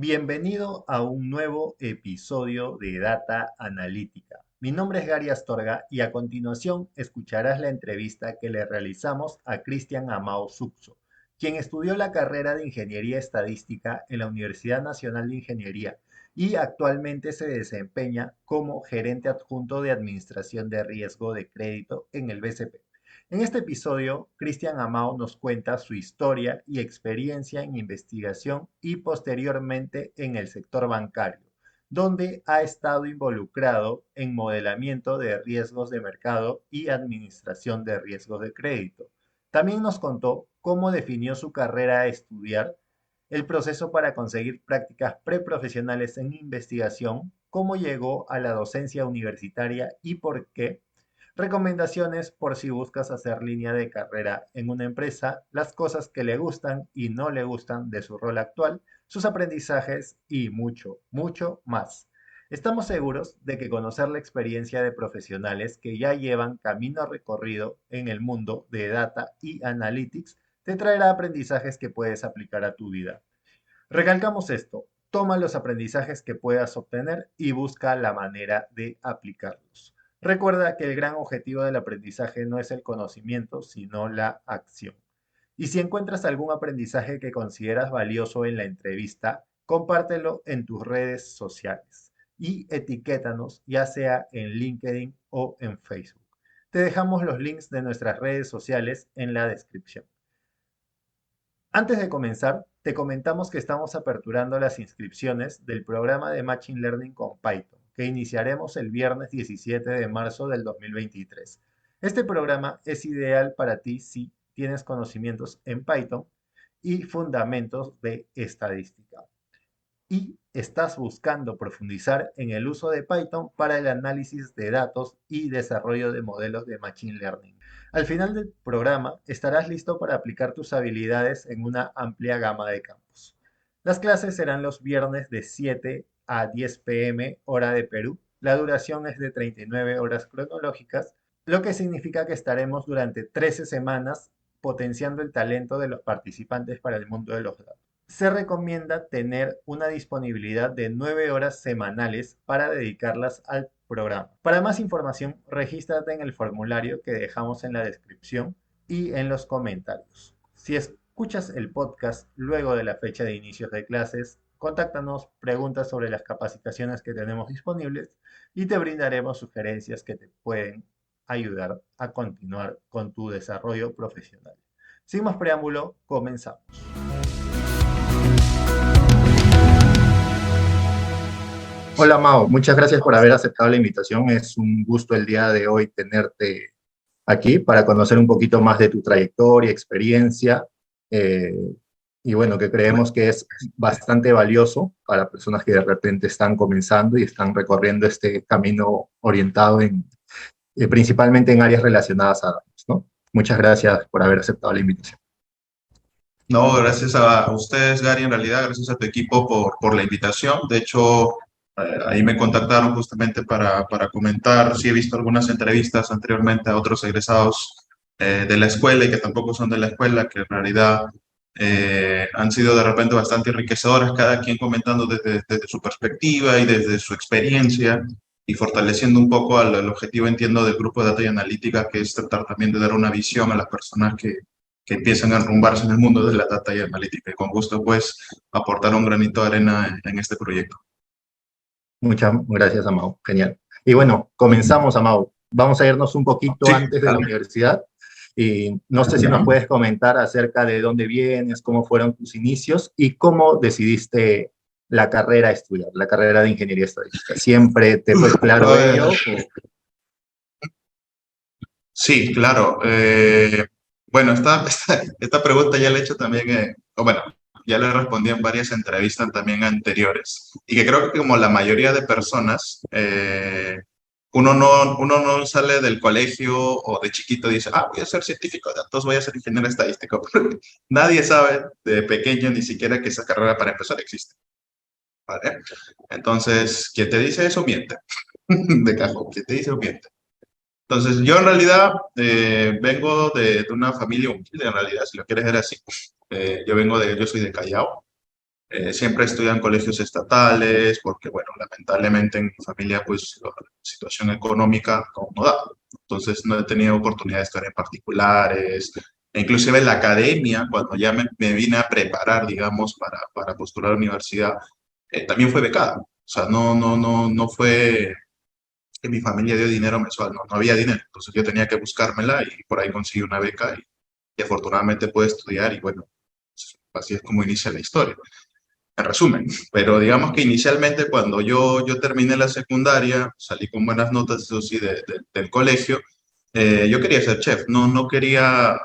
Bienvenido a un nuevo episodio de Data Analítica. Mi nombre es Gary Astorga y a continuación escucharás la entrevista que le realizamos a Cristian Amao Suxo, quien estudió la carrera de Ingeniería Estadística en la Universidad Nacional de Ingeniería y actualmente se desempeña como gerente adjunto de Administración de Riesgo de Crédito en el BCP. En este episodio, Cristian Amao nos cuenta su historia y experiencia en investigación y posteriormente en el sector bancario, donde ha estado involucrado en modelamiento de riesgos de mercado y administración de riesgos de crédito. También nos contó cómo definió su carrera a estudiar, el proceso para conseguir prácticas preprofesionales en investigación, cómo llegó a la docencia universitaria y por qué. Recomendaciones por si buscas hacer línea de carrera en una empresa, las cosas que le gustan y no le gustan de su rol actual, sus aprendizajes y mucho, mucho más. Estamos seguros de que conocer la experiencia de profesionales que ya llevan camino recorrido en el mundo de data y analytics te traerá aprendizajes que puedes aplicar a tu vida. Recalcamos esto, toma los aprendizajes que puedas obtener y busca la manera de aplicarlos. Recuerda que el gran objetivo del aprendizaje no es el conocimiento, sino la acción. Y si encuentras algún aprendizaje que consideras valioso en la entrevista, compártelo en tus redes sociales y etiquétanos, ya sea en LinkedIn o en Facebook. Te dejamos los links de nuestras redes sociales en la descripción. Antes de comenzar, te comentamos que estamos aperturando las inscripciones del programa de Machine Learning con Python, que iniciaremos el viernes 17 de marzo del 2023. Este programa es ideal para ti si tienes conocimientos en Python y fundamentos de estadística y estás buscando profundizar en el uso de Python para el análisis de datos y desarrollo de modelos de Machine Learning. Al final del programa estarás listo para aplicar tus habilidades en una amplia gama de campos. Las clases serán los viernes de 7 a 10 pm hora de Perú. La duración es de 39 horas cronológicas, lo que significa que estaremos durante 13 semanas potenciando el talento de los participantes para el mundo de los datos. Se recomienda tener una disponibilidad de 9 horas semanales para dedicarlas al programa. Para más información, regístrate en el formulario que dejamos en la descripción y en los comentarios. Si escuchas el podcast luego de la fecha de inicio de clases, contáctanos, pregunta sobre las capacitaciones que tenemos disponibles y te brindaremos sugerencias que te pueden ayudar a continuar con tu desarrollo profesional. Sin más preámbulo, comenzamos. Hola Mao, muchas gracias por haber aceptado la invitación. Es un gusto el día de hoy tenerte aquí para conocer un poquito más de tu trayectoria, experiencia, eh, y bueno, que creemos que es bastante valioso para personas que de repente están comenzando y están recorriendo este camino orientado principalmente en áreas relacionadas a datos, ¿no? Muchas gracias por haber aceptado la invitación. No, gracias a ustedes, Gary, en realidad, gracias a tu equipo por la invitación. De hecho, ahí me contactaron justamente para comentar. Sí, he visto algunas entrevistas anteriormente a otros egresados de la escuela y que tampoco son de la escuela, que en realidad han sido de repente bastante enriquecedoras, cada quien comentando desde su perspectiva y desde su experiencia y fortaleciendo un poco el objetivo, entiendo, del grupo de Data y Analítica, que es tratar también de dar una visión a las personas que empiezan a enrumbarse en el mundo de la data y analítica. Y con gusto, pues, aportar un granito de arena en este proyecto. Muchas gracias, Amado. Genial. Y bueno, comenzamos, Amado. Vamos a irnos un poquito Sí, antes de la universidad. Y no sé si nos puedes comentar acerca de dónde vienes, cómo fueron tus inicios y cómo decidiste la carrera a estudiar, la carrera de Ingeniería Estadística. ¿Siempre te fue claro ello? Sí, claro. Bueno, esta pregunta ya la he hecho también, o bueno, ya la respondí en varias entrevistas también anteriores. Y que creo que como la mayoría de personas, uno no sale del colegio o de chiquito y dice, voy a ser científico de datos, voy a ser ingeniero estadístico. Porque nadie sabe de pequeño ni siquiera que esa carrera para empezar existe. ¿Vale? Entonces, quien te dice eso miente. De cajón, quien te dice eso miente. Entonces, yo en realidad vengo de una familia humilde, en realidad, si lo quieres ver así. Yo soy de Callao. Siempre estudié en colegios estatales porque, bueno, lamentablemente en mi familia, pues, la situación económica no da. Entonces, no he tenido oportunidad de estar en particulares. E inclusive en la academia, cuando ya me vine a preparar, digamos, para postular a la universidad, también fue becada. O sea, no fue que mi familia dio dinero mensual, no había dinero. Entonces, yo tenía que buscármela y por ahí conseguí una beca y afortunadamente pude estudiar y, bueno, así es como inicia la historia en resumen. Pero digamos que inicialmente cuando yo terminé la secundaria, salí con buenas notas, eso sí, del colegio, yo quería ser chef, no quería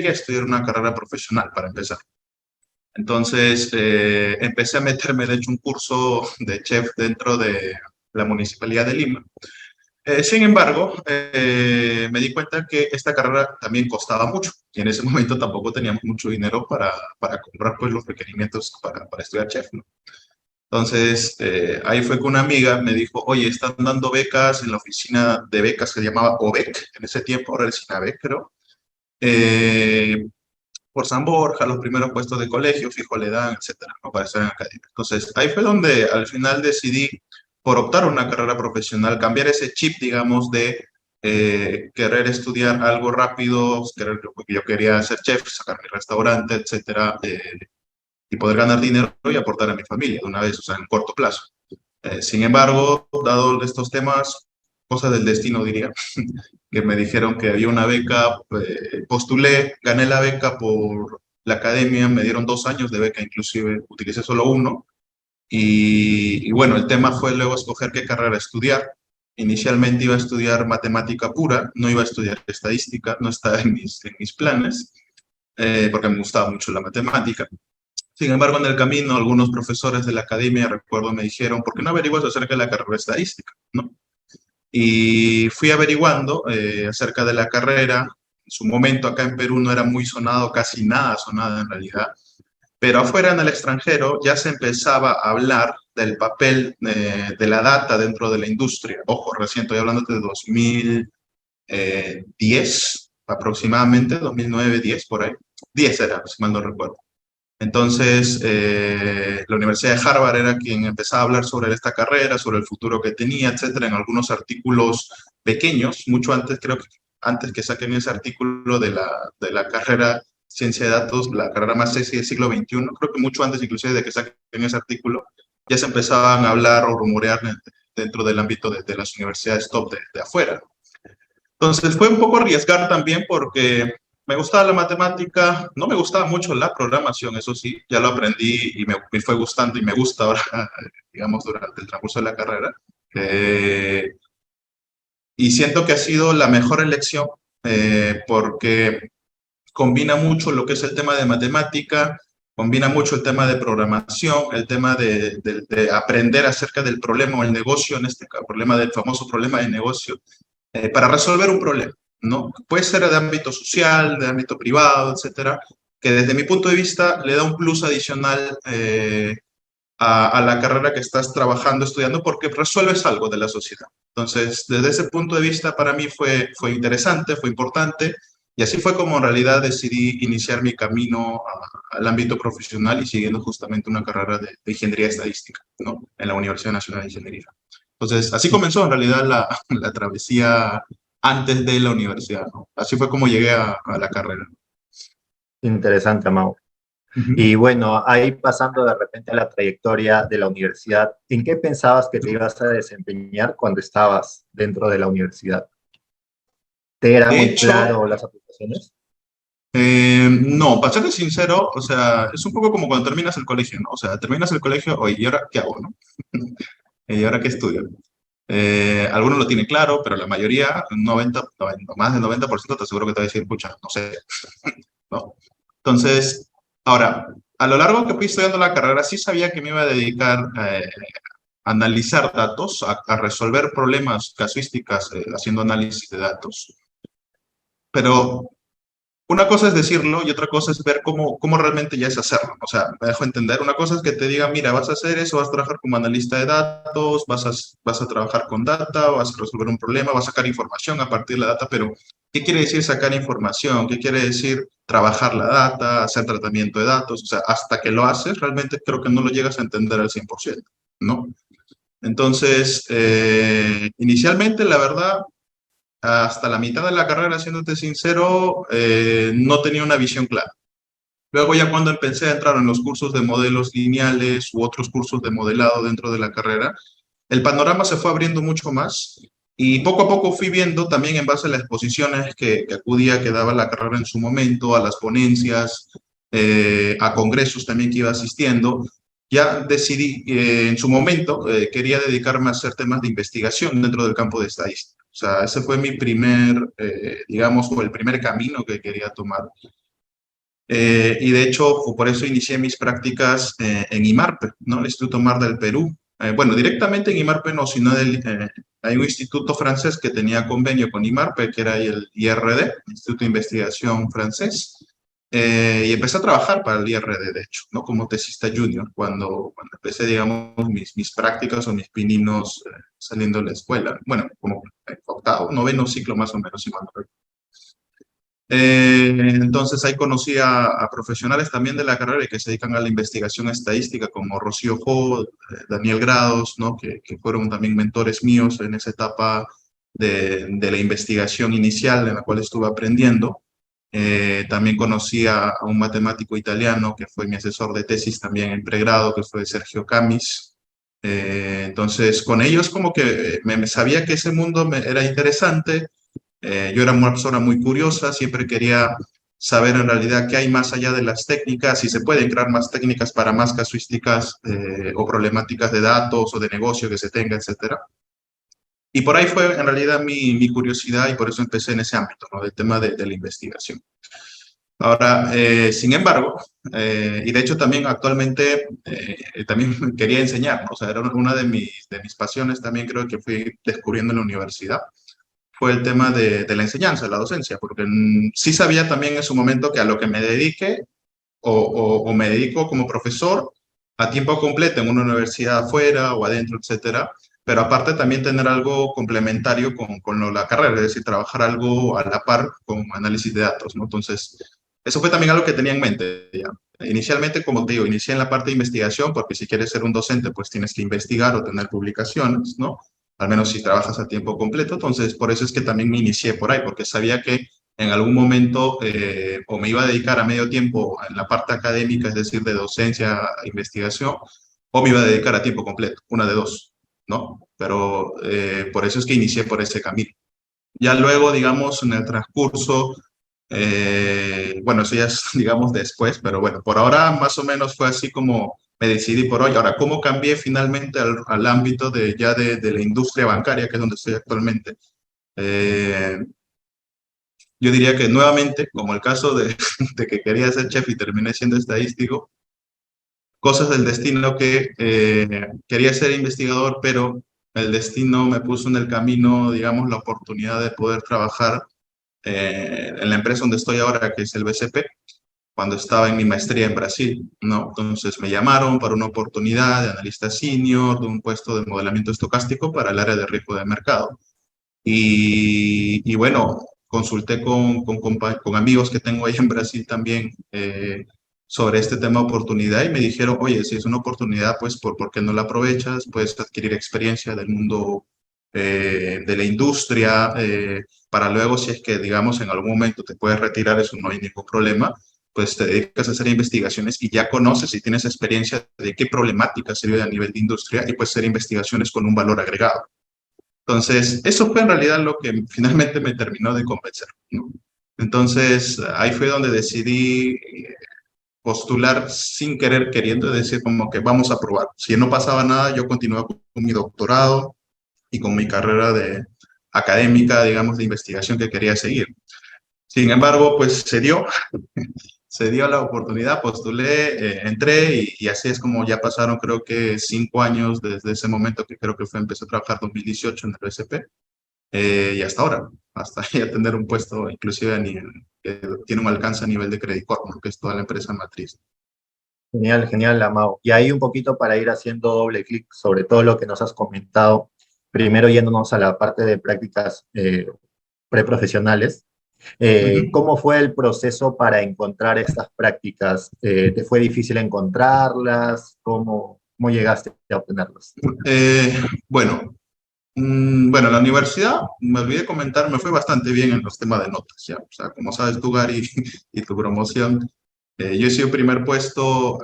estudiar una carrera profesional para empezar. Entonces empecé a meterme, de hecho, un curso de chef dentro de la Municipalidad de Lima. Sin embargo, me di cuenta que esta carrera también costaba mucho y en ese momento tampoco teníamos mucho dinero para comprar pues, los requerimientos para estudiar chef, ¿no? Entonces, ahí fue que una amiga me dijo, oye, están dando becas en la oficina de becas que se llamaba OBEC en ese tiempo, ahora es INABEC, creo, eh, por San Borja, los primeros puestos de colegio, fijo le dan, etcétera, ¿no? Para estar en academia. Entonces, ahí fue donde al final decidí, por optar a una carrera profesional, cambiar ese chip, digamos, de querer estudiar algo rápido, porque yo quería ser chef, sacar mi restaurante, etcétera, y poder ganar dinero y aportar a mi familia de una vez, o sea, en corto plazo. Sin embargo, dado estos temas, cosas del destino diría, que me dijeron que había una beca, postulé, gané la beca por la academia, me dieron 2 años de beca, inclusive utilicé solo uno, y bueno, el tema fue luego escoger qué carrera estudiar. Inicialmente iba a estudiar matemática pura, no iba a estudiar estadística, no estaba en mis planes, porque me gustaba mucho la matemática. Sin embargo, en el camino, algunos profesores de la academia, recuerdo, me dijeron, ¿por qué no averiguas acerca de la carrera estadística? ¿No? Y fui averiguando acerca de la carrera. En su momento acá en Perú no era muy sonado, casi nada sonado en realidad, pero afuera en el extranjero ya se empezaba a hablar del papel de la data dentro de la industria. Ojo, recién estoy hablando de 2010 aproximadamente, 2009, 10 por ahí. 10 era, si mal no recuerdo. Entonces, la Universidad de Harvard era quien empezaba a hablar sobre esta carrera, sobre el futuro que tenía, etcétera, en algunos artículos pequeños, mucho antes, creo que antes que saquen ese artículo de la carrera Ciencia de Datos, la carrera más sexy del siglo XXI, creo que mucho antes inclusive de que saquen ese artículo, ya se empezaban a hablar o rumorear dentro del ámbito de las universidades top de afuera. Entonces fue un poco arriesgar también porque me gustaba la matemática, no me gustaba mucho la programación, eso sí, ya lo aprendí y me fue gustando y me gusta ahora, digamos, durante el transcurso de la carrera. Eh, y siento que ha sido la mejor elección porque combina mucho lo que es el tema de matemática, combina mucho el tema de programación, el tema de aprender acerca del problema o el negocio, en este caso, problema del famoso problema de negocio para resolver un problema, ¿no? Puede ser de ámbito social, de ámbito privado, etcétera, que desde mi punto de vista le da un plus adicional a la carrera que estás trabajando, estudiando, porque resuelves algo de la sociedad. Entonces, desde ese punto de vista, para mí fue interesante, fue importante, y así fue como en realidad decidí iniciar mi camino al ámbito profesional y siguiendo justamente una carrera de ingeniería estadística, ¿no? En la Universidad Nacional de Ingeniería. Entonces, así comenzó en realidad la travesía antes de la universidad, ¿no? Así fue como llegué a la carrera. Interesante, Mau. Ujú. Y bueno, ahí pasando de repente a la trayectoria de la universidad, ¿en qué pensabas que te ibas a desempeñar cuando estabas dentro de la universidad? ¿Te era De muy hecho, claro las aplicaciones? no, para serte sincero, o sea, es un poco como cuando terminas el colegio, ¿no? O sea, terminas el colegio, oye, ¿y ahora qué hago, no? ¿Y ahora qué estudio? Algunos lo tienen claro, pero la mayoría, un 90, más del 90% te aseguro que te va a decir, pucha, no sé, ¿no? Entonces, ahora, a lo largo que fui estudiando la carrera, sí sabía que me iba a dedicar a analizar datos, a resolver problemas casuísticas haciendo análisis de datos, pero una cosa es decirlo y otra cosa es ver cómo realmente ya es hacerlo. O sea, me dejo entender. Una cosa es que te diga, mira, vas a hacer eso, vas a trabajar como analista de datos, vas a trabajar con data, vas a resolver un problema, vas a sacar información a partir de la data, pero ¿qué quiere decir sacar información? ¿Qué quiere decir trabajar la data, hacer tratamiento de datos, o sea, hasta que lo haces, realmente creo que no lo llegas a entender al 100%, ¿no? Entonces, inicialmente, la verdad, hasta la mitad de la carrera, siéndote sincero, no tenía una visión clara. Luego ya cuando empecé a entrar en los cursos de modelos lineales u otros cursos de modelado dentro de la carrera, el panorama se fue abriendo mucho más y poco a poco fui viendo también en base a las exposiciones que acudía, que daba la carrera en su momento, a las ponencias, a congresos también que iba asistiendo. Ya decidí, en su momento, quería dedicarme a hacer temas de investigación dentro del campo de estadística. O sea, ese fue mi primer, digamos, o el primer camino que quería tomar. Y de hecho, por eso inicié mis prácticas en IMARPE, ¿no? El Instituto Mar del Perú. Bueno, directamente en IMARPE no, sino hay un instituto francés que tenía convenio con IMARPE, que era el IRD, Instituto de Investigación Francés, y empecé a trabajar para el IRD, de hecho, ¿no? Como tesista junior, cuando empecé, digamos, mis prácticas o mis pininos saliendo de la escuela. Bueno, como octavo, noveno ciclo más o menos, si mal no recuerdo. Entonces ahí conocí a profesionales también de la carrera y que se dedican a la investigación estadística, como Rocío Ho, Daniel Grados, ¿no? Que fueron también mentores míos en esa etapa de la investigación inicial en la cual estuve aprendiendo. También conocí a un matemático italiano que fue mi asesor de tesis también en pregrado, que fue Sergio Camis. Entonces con ellos como que me sabía que ese mundo era interesante. Yo era una persona muy curiosa, siempre quería saber en realidad qué hay más allá de las técnicas, si se pueden crear más técnicas para más casuísticas o problemáticas de datos o de negocio que se tenga, etcétera. Y por ahí fue en realidad mi curiosidad y por eso empecé en ese ámbito, ¿no? Del tema de la investigación. Ahora, sin embargo, y de hecho también actualmente también quería enseñar, ¿no? O sea, era una de mis pasiones también creo que fui descubriendo en la universidad fue el tema de la enseñanza, de la docencia, porque sí sabía también en su momento que a lo que me dedique o me dedico como profesor a tiempo completo en una universidad afuera o adentro, etcétera, pero aparte también tener algo complementario con la carrera, es decir, trabajar algo a la par con análisis de datos, ¿no? Entonces, eso fue también algo que tenía en mente ya. Inicialmente, como te digo, inicié en la parte de investigación, porque si quieres ser un docente, pues tienes que investigar o tener publicaciones, ¿no? Al menos si trabajas a tiempo completo. Entonces, por eso es que también me inicié por ahí, porque sabía que en algún momento o me iba a dedicar a medio tiempo en la parte académica, es decir, de docencia, investigación, o me iba a dedicar a tiempo completo, una de dos, ¿no? Pero por eso es que inicié por ese camino. Ya luego, digamos, en el transcurso, bueno, eso ya es, digamos, después, pero bueno, por ahora más o menos fue así como me decidí por hoy. Ahora, ¿cómo cambié finalmente al ámbito de la industria bancaria, que es donde estoy actualmente? Eh, yo diría que nuevamente, como el caso de que quería ser chef y terminé siendo estadístico, cosas del destino que quería ser investigador, pero el destino me puso en el camino, digamos, la oportunidad de poder trabajar en la empresa donde estoy ahora, que es el BCP, cuando estaba en mi maestría en Brasil, ¿no? Entonces me llamaron para una oportunidad de analista senior, de un puesto de modelamiento estocástico para el área de riesgo de mercado. Y bueno, consulté con amigos que tengo ahí en Brasil también sobre este tema de oportunidad y me dijeron, oye, si es una oportunidad, pues ¿por qué no la aprovechas? Puedes adquirir experiencia del mundo de la industria para luego, si es que, digamos, en algún momento te puedes retirar, eso no hay ningún problema, pues te dedicas a hacer investigaciones y ya conoces y tienes experiencia de qué problemática se vive a nivel de industria y puedes hacer investigaciones con un valor agregado. Entonces, eso fue en realidad lo que finalmente me terminó de convencer, ¿no? Entonces, ahí fue donde decidí postular sin querer, queriendo decir como que vamos a probar. Si no pasaba nada, yo continuaba con mi doctorado y con mi carrera de académica, digamos, de investigación que quería seguir. Sin embargo, pues se dio la oportunidad, postulé, entré y así es como ya pasaron creo que 5 años desde ese momento que creo que empecé a trabajar 2018 en el BCP y hasta ahora, hasta ya tener un puesto inclusive a nivel, que tiene un alcance a nivel de Credit Corp, ¿no? Que es toda la empresa matriz. Genial, genial, Amado. Y ahí un poquito para ir haciendo doble clic sobre todo lo que nos has comentado, primero yéndonos a la parte de prácticas preprofesionales. Ujú. ¿Cómo fue el proceso para encontrar estas prácticas? ¿Te fue difícil encontrarlas? ¿Cómo llegaste a obtenerlas? Eh, bueno, bueno, en la universidad, me olvidé comentar, me fue bastante bien en los temas de notas, ¿ya? O sea, como sabes tú, Gary, y tu promoción, yo he sido primer puesto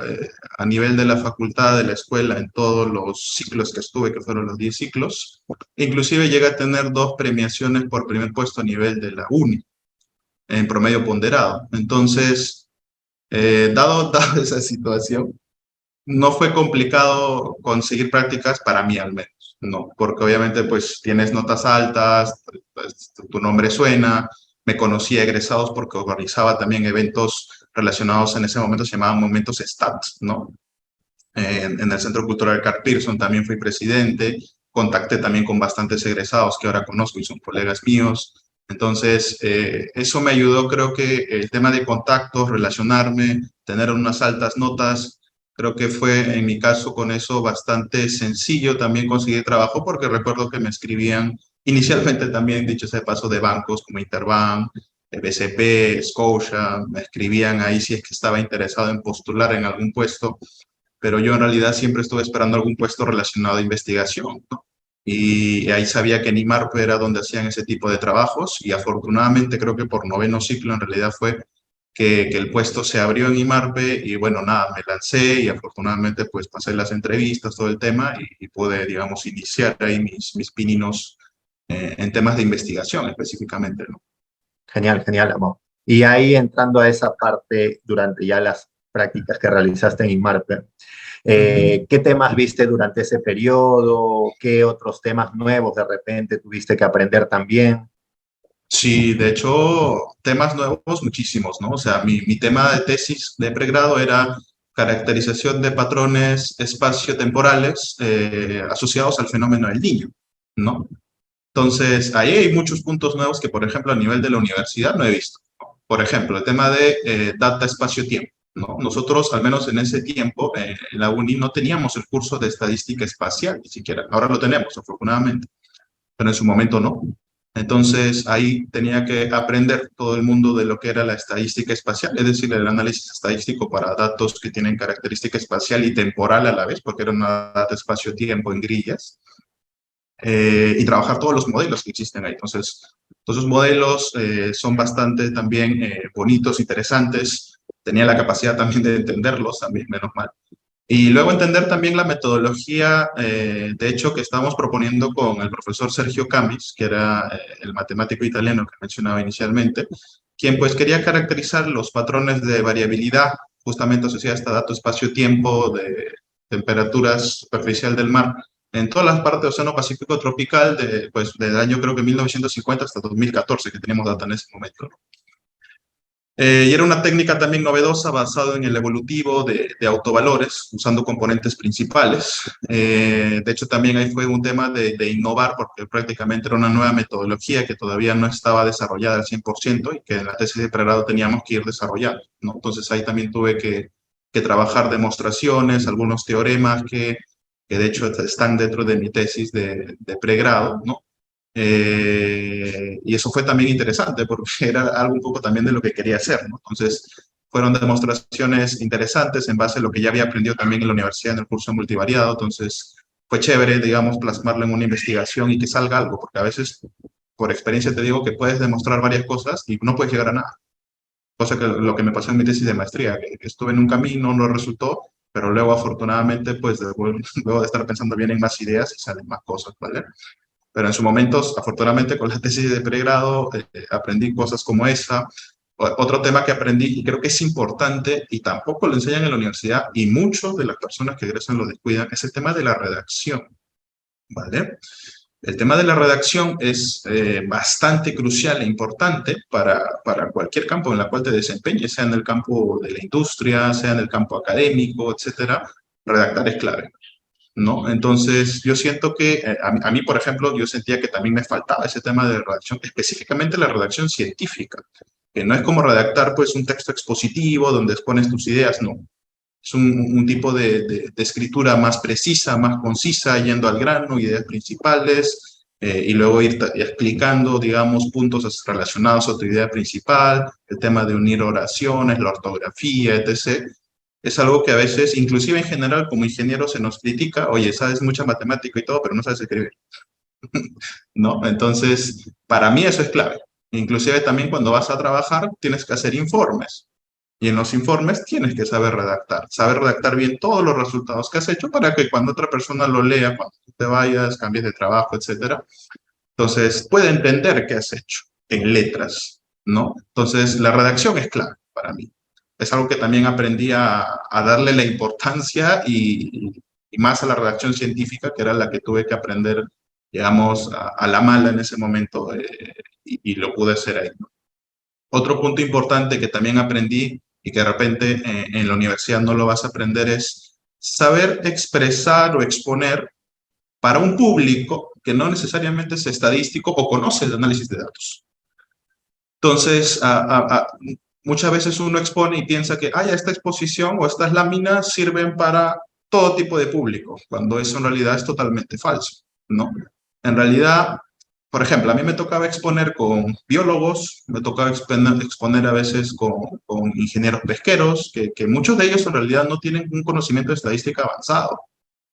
a nivel de la facultad, de la escuela, en todos los ciclos que estuve, que fueron los 10 ciclos. Inclusive llegué a tener dos premiaciones por primer puesto a nivel de la uni, en promedio ponderado. Entonces, dado esa situación, no fue complicado conseguir prácticas para mí al menos, no, porque obviamente pues tienes notas altas, pues, tu nombre suena, me conocía egresados porque organizaba también eventos relacionados en ese momento, se llamaban Momentos STAT, ¿no? En el Centro Cultural Carl Pearson también fui presidente, contacté también con bastantes egresados que ahora conozco y son colegas míos. Entonces, eso me ayudó, creo que el tema de contactos, relacionarme, tener unas altas notas, creo que fue en mi caso con eso bastante sencillo también conseguir trabajo porque recuerdo que me escribían inicialmente también, dicho sea de paso, de bancos como Interbank, BCP, Scotia, me escribían ahí si es que estaba interesado en postular en algún puesto, pero yo en realidad siempre estuve esperando algún puesto relacionado a investigación, ¿no? Y ahí sabía que en IMARPE era donde hacían ese tipo de trabajos y afortunadamente creo que por noveno ciclo en realidad fue que el puesto se abrió en IMARPE y bueno, nada, me lancé y afortunadamente pues pasé las entrevistas, todo el tema y pude, digamos, iniciar ahí mis pininos en temas de investigación específicamente, ¿no? Genial, genial, Amor. Y ahí entrando a esa parte durante ya las prácticas que realizaste en INMARPE, Ujú. ¿qué temas viste durante ese periodo? ¿Qué otros temas nuevos de repente tuviste que aprender también? Sí, de hecho, temas nuevos, muchísimos, ¿no? O sea, mi tema de tesis de pregrado era caracterización de patrones espaciotemporales asociados al fenómeno del niño, ¿no? Entonces, ahí hay muchos puntos nuevos que, por ejemplo, a nivel de la universidad no he visto. Por ejemplo, el tema de data espacio-tiempo, ¿no? Nosotros, al menos en ese tiempo, en la uni no teníamos el curso de estadística espacial, ni siquiera. Ahora lo tenemos, afortunadamente, pero en su momento no. Entonces ahí tenía que aprender todo el mundo de lo que era la estadística espacial, es decir, el análisis estadístico para datos que tienen característica espacial y temporal a la vez, porque era una data espacio-tiempo en grillas, y trabajar todos los modelos que existen ahí. Entonces, todos esos modelos son bastante también bonitos, interesantes. Tenía la capacidad también de entenderlos, también, menos mal. Y luego entender también la metodología, de hecho, que estábamos proponiendo con el profesor Sergio Camis, que era el matemático italiano que mencionaba inicialmente, quien pues quería caracterizar los patrones de variabilidad justamente asociados a este dato espacio-tiempo de temperatura superficial del mar en todas las partes del Océano Pacífico tropical, pues, del año creo que 1950 hasta 2014, que teníamos data en ese momento. Y era una técnica también novedosa basada en el evolutivo de autovalores, usando componentes principales. De hecho, también ahí fue un tema de innovar, porque prácticamente era una nueva metodología que todavía no estaba desarrollada al 100% y que en la tesis de pregrado teníamos que ir desarrollando, ¿no? Entonces ahí también tuve que trabajar demostraciones, algunos teoremas que de hecho están dentro de mi tesis de pregrado, ¿no? Y eso fue también interesante porque era algo un poco también de lo que quería hacer, ¿no? Entonces, fueron demostraciones interesantes en base a lo que ya había aprendido también en la universidad en el curso multivariado. Entonces, fue chévere, digamos, plasmarlo en una investigación y que salga algo, porque a veces, por experiencia te digo que puedes demostrar varias cosas y no puedes llegar a nada. Cosa que lo que me pasó en mi tesis de maestría, que estuve en un camino, no resultó, pero luego afortunadamente, pues luego de estar pensando bien en más ideas y salen más cosas, ¿vale? Pero en su momento, afortunadamente, con la tesis de pregrado, aprendí cosas como esa. Otro tema que aprendí y creo que es importante y tampoco lo enseñan en la universidad y muchos de las personas que egresan lo descuidan, es el tema de la redacción, ¿vale? El tema de la redacción es bastante crucial e importante para cualquier campo en el cual te desempeñes, sea en el campo de la industria, sea en el campo académico, etcétera. Redactar es clave, ¿no? Entonces, yo siento que a mí, por ejemplo, yo sentía que también me faltaba ese tema de redacción, específicamente la redacción científica, que no es como redactar pues un texto expositivo donde expones tus ideas, no. Es un tipo de escritura más precisa, más concisa, yendo al grano, ideas principales, y luego ir explicando, digamos, puntos relacionados a tu idea principal, el tema de unir oraciones, la ortografía, etc. Es algo que a veces, inclusive en general, como ingeniero se nos critica, oye, sabes mucha matemática y todo, pero no sabes escribir, ¿no? Entonces, para mí eso es clave. Inclusive también cuando vas a trabajar, tienes que hacer informes. Y en los informes tienes que saber redactar bien todos los resultados que has hecho para que cuando otra persona lo lea, cuando tú te vayas, cambies de trabajo, etcétera, entonces puede entender qué has hecho en letras, ¿no? Entonces la redacción es clave para mí. Es algo que también aprendí a darle la importancia y más a la redacción científica, que era la que tuve que aprender, digamos, a la mala en ese momento, y lo pude hacer ahí, ¿no? Otro punto importante que también aprendí y que de repente en la universidad no lo vas a aprender es saber expresar o exponer para un público que no necesariamente es estadístico o conoce el análisis de datos. Entonces, muchas veces uno expone y piensa que esta exposición o estas láminas sirven para todo tipo de público, cuando eso en realidad es totalmente falso, ¿no? En realidad, por ejemplo, a mí me tocaba exponer con biólogos, me tocaba exponer a veces con ingenieros pesqueros, que muchos de ellos en realidad no tienen un conocimiento de estadística avanzado.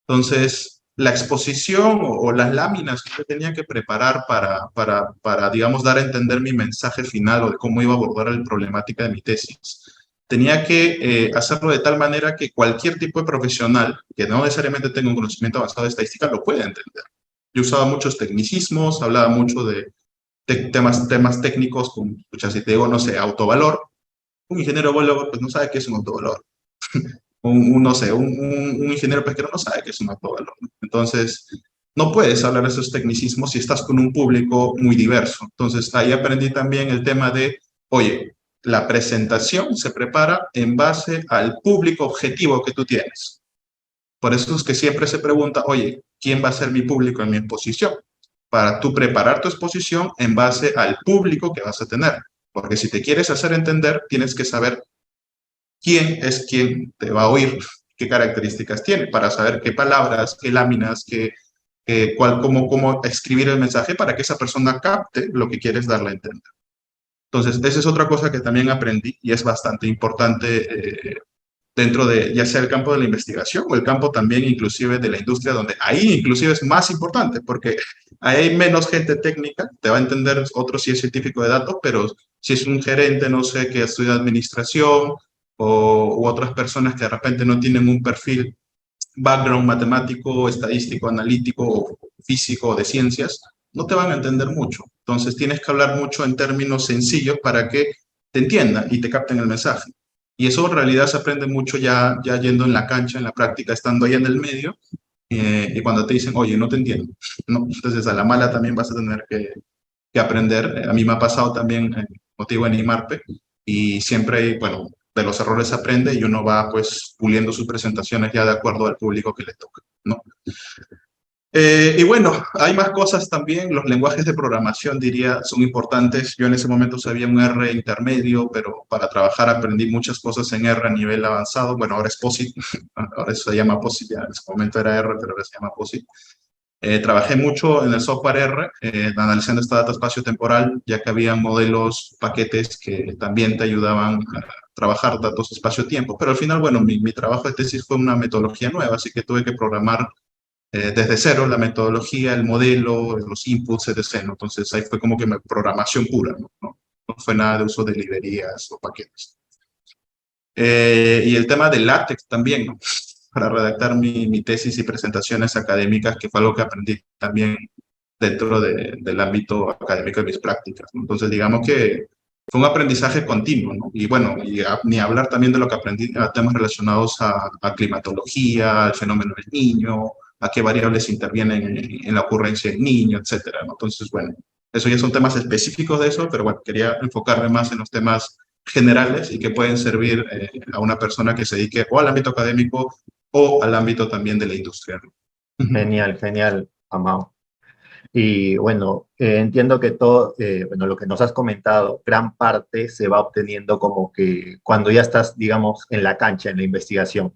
Entonces, la exposición o las láminas que yo tenía que preparar para, digamos, dar a entender mi mensaje final o de cómo iba a abordar la problemática de mi tesis, tenía que hacerlo de tal manera que cualquier tipo de profesional que no necesariamente tenga un conocimiento avanzado de estadística lo pueda entender. Yo usaba muchos tecnicismos, hablaba mucho de temas técnicos, como, si te digo, no sé, autovalor. Un ingeniero biólogo pues no sabe qué es un autovalor. No sé, un ingeniero pesquero no sabe qué es un autovalor, ¿no? Entonces, no puedes hablar de esos tecnicismos si estás con un público muy diverso. Entonces, ahí aprendí también el tema de, oye, la presentación se prepara en base al público objetivo que tú tienes. Por eso es que siempre se pregunta, oye, ¿quién va a ser mi público en mi exposición? Para tú preparar tu exposición en base al público que vas a tener. Porque si te quieres hacer entender, tienes que saber quién es quien te va a oír, qué características tiene, para saber qué palabras, qué láminas, cómo escribir el mensaje para que esa persona capte lo que quieres darle a entender. Entonces, esa es otra cosa que también aprendí y es bastante importante dentro de ya sea el campo de la investigación o el campo también inclusive de la industria, donde ahí inclusive es más importante porque ahí hay menos gente técnica, te va a entender otro si es científico de datos, pero si es un gerente, no sé, que estudia administración u otras personas que de repente no tienen un perfil, background matemático, estadístico, analítico, físico, de ciencias, no te van a entender mucho. Entonces tienes que hablar mucho en términos sencillos para que te entiendan y te capten el mensaje. Y eso en realidad se aprende mucho ya yendo en la cancha, en la práctica, estando ahí en el medio, y cuando te dicen, oye, no te entiendo, ¿no? Entonces a la mala también vas a tener que aprender. A mí me ha pasado también, motivo en IMARPE, y siempre, bueno, de los errores se aprende y uno va pues puliendo sus presentaciones ya de acuerdo al público que le toca, ¿no? Y bueno, hay más cosas también. Los lenguajes de programación, diría, son importantes. Yo en ese momento sabía un R intermedio, pero para trabajar aprendí muchas cosas en R a nivel avanzado. Bueno, ahora es POSIT, ahora se llama POSIT, ya en ese momento era R, pero ahora se llama POSIT. Trabajé mucho en el software R, analizando esta data espacio-temporal, ya que había modelos, paquetes que también te ayudaban a trabajar datos espacio-tiempo. Pero al final, bueno, mi trabajo de tesis fue una metodología nueva, así que tuve que programar desde cero la metodología, el modelo, los inputs, etc., ¿no? Entonces ahí fue como que programación pura, ¿no? No fue nada de uso de librerías o paquetes. Y el tema del LaTeX también, ¿no? Para redactar mi tesis y presentaciones académicas, que fue algo que aprendí también dentro del ámbito académico de mis prácticas, ¿no? Entonces, digamos que fue un aprendizaje continuo, ¿no? Y bueno, ni hablar también de lo que aprendí a temas relacionados a climatología, al fenómeno del niño, a qué variables intervienen en la ocurrencia del niño, etcétera, ¿no? Entonces, bueno, eso ya son temas específicos de eso, pero bueno, quería enfocarme más en los temas generales y que pueden servir a una persona que se dedique o al ámbito académico o al ámbito también de la industria, ¿no? Genial, genial, Amado. Y bueno, entiendo que todo, bueno, lo que nos has comentado, gran parte se va obteniendo como que cuando ya estás, digamos, en la cancha, en la investigación.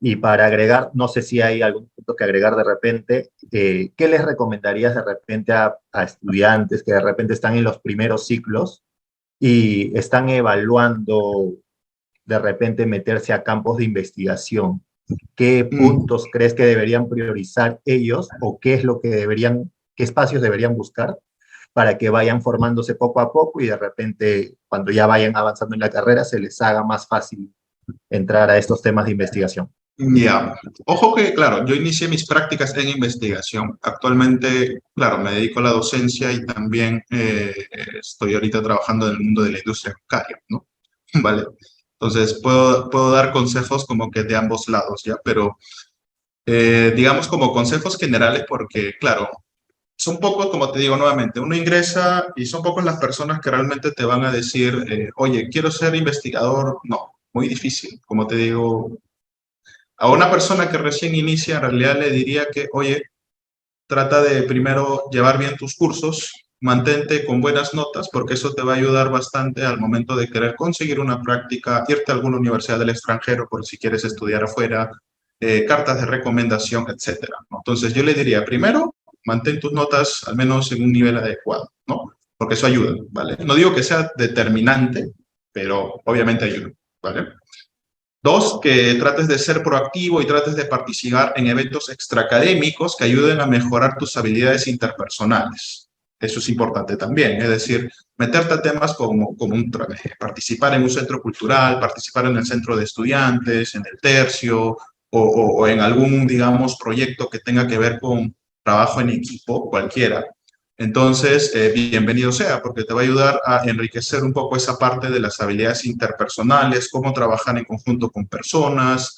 Y para agregar, no sé si hay algún punto que agregar de repente, ¿qué les recomendarías de repente a estudiantes que de repente están en los primeros ciclos y están evaluando de repente meterse a campos de investigación? ¿Qué Mm, puntos crees que deberían priorizar ellos o qué es lo que deberían, qué espacios deberían buscar para que vayan formándose poco a poco y de repente cuando ya vayan avanzando en la carrera se les haga más fácil entrar a estos temas de investigación? ya. Ojo que, claro, yo inicié mis prácticas en investigación. Actualmente, claro, me dedico a la docencia y también estoy ahorita trabajando en el mundo de la industria bancaria, ¿no? Vale. Entonces, puedo dar consejos como que de ambos lados, ¿ya? Pero, digamos, como consejos generales, porque, claro, son pocos, como te digo nuevamente, uno ingresa y son pocos las personas que realmente te van a decir, oye, quiero ser investigador. No, muy difícil. Como te digo, a una persona que recién inicia, en realidad le diría que, oye, trata de primero llevar bien tus cursos, mantente con buenas notas, porque eso te va a ayudar bastante al momento de querer conseguir una práctica, irte a alguna universidad del extranjero por si quieres estudiar afuera, cartas de recomendación, etcétera, ¿no? Entonces yo le diría, primero, mantén tus notas al menos en un nivel adecuado, ¿no? Porque eso ayuda, ¿vale? No digo que sea determinante, pero obviamente ayuda, ¿vale? Dos, que trates de ser proactivo y trates de participar en eventos extraacadémicos que ayuden a mejorar tus habilidades interpersonales. Eso es importante también, es decir, meterte a temas participar en un centro cultural, participar en el centro de estudiantes, en el tercio o en algún, digamos, proyecto que tenga que ver con trabajo en equipo, cualquiera. Entonces, bienvenido sea, porque te va a ayudar a enriquecer un poco esa parte de las habilidades interpersonales, cómo trabajar en conjunto con personas,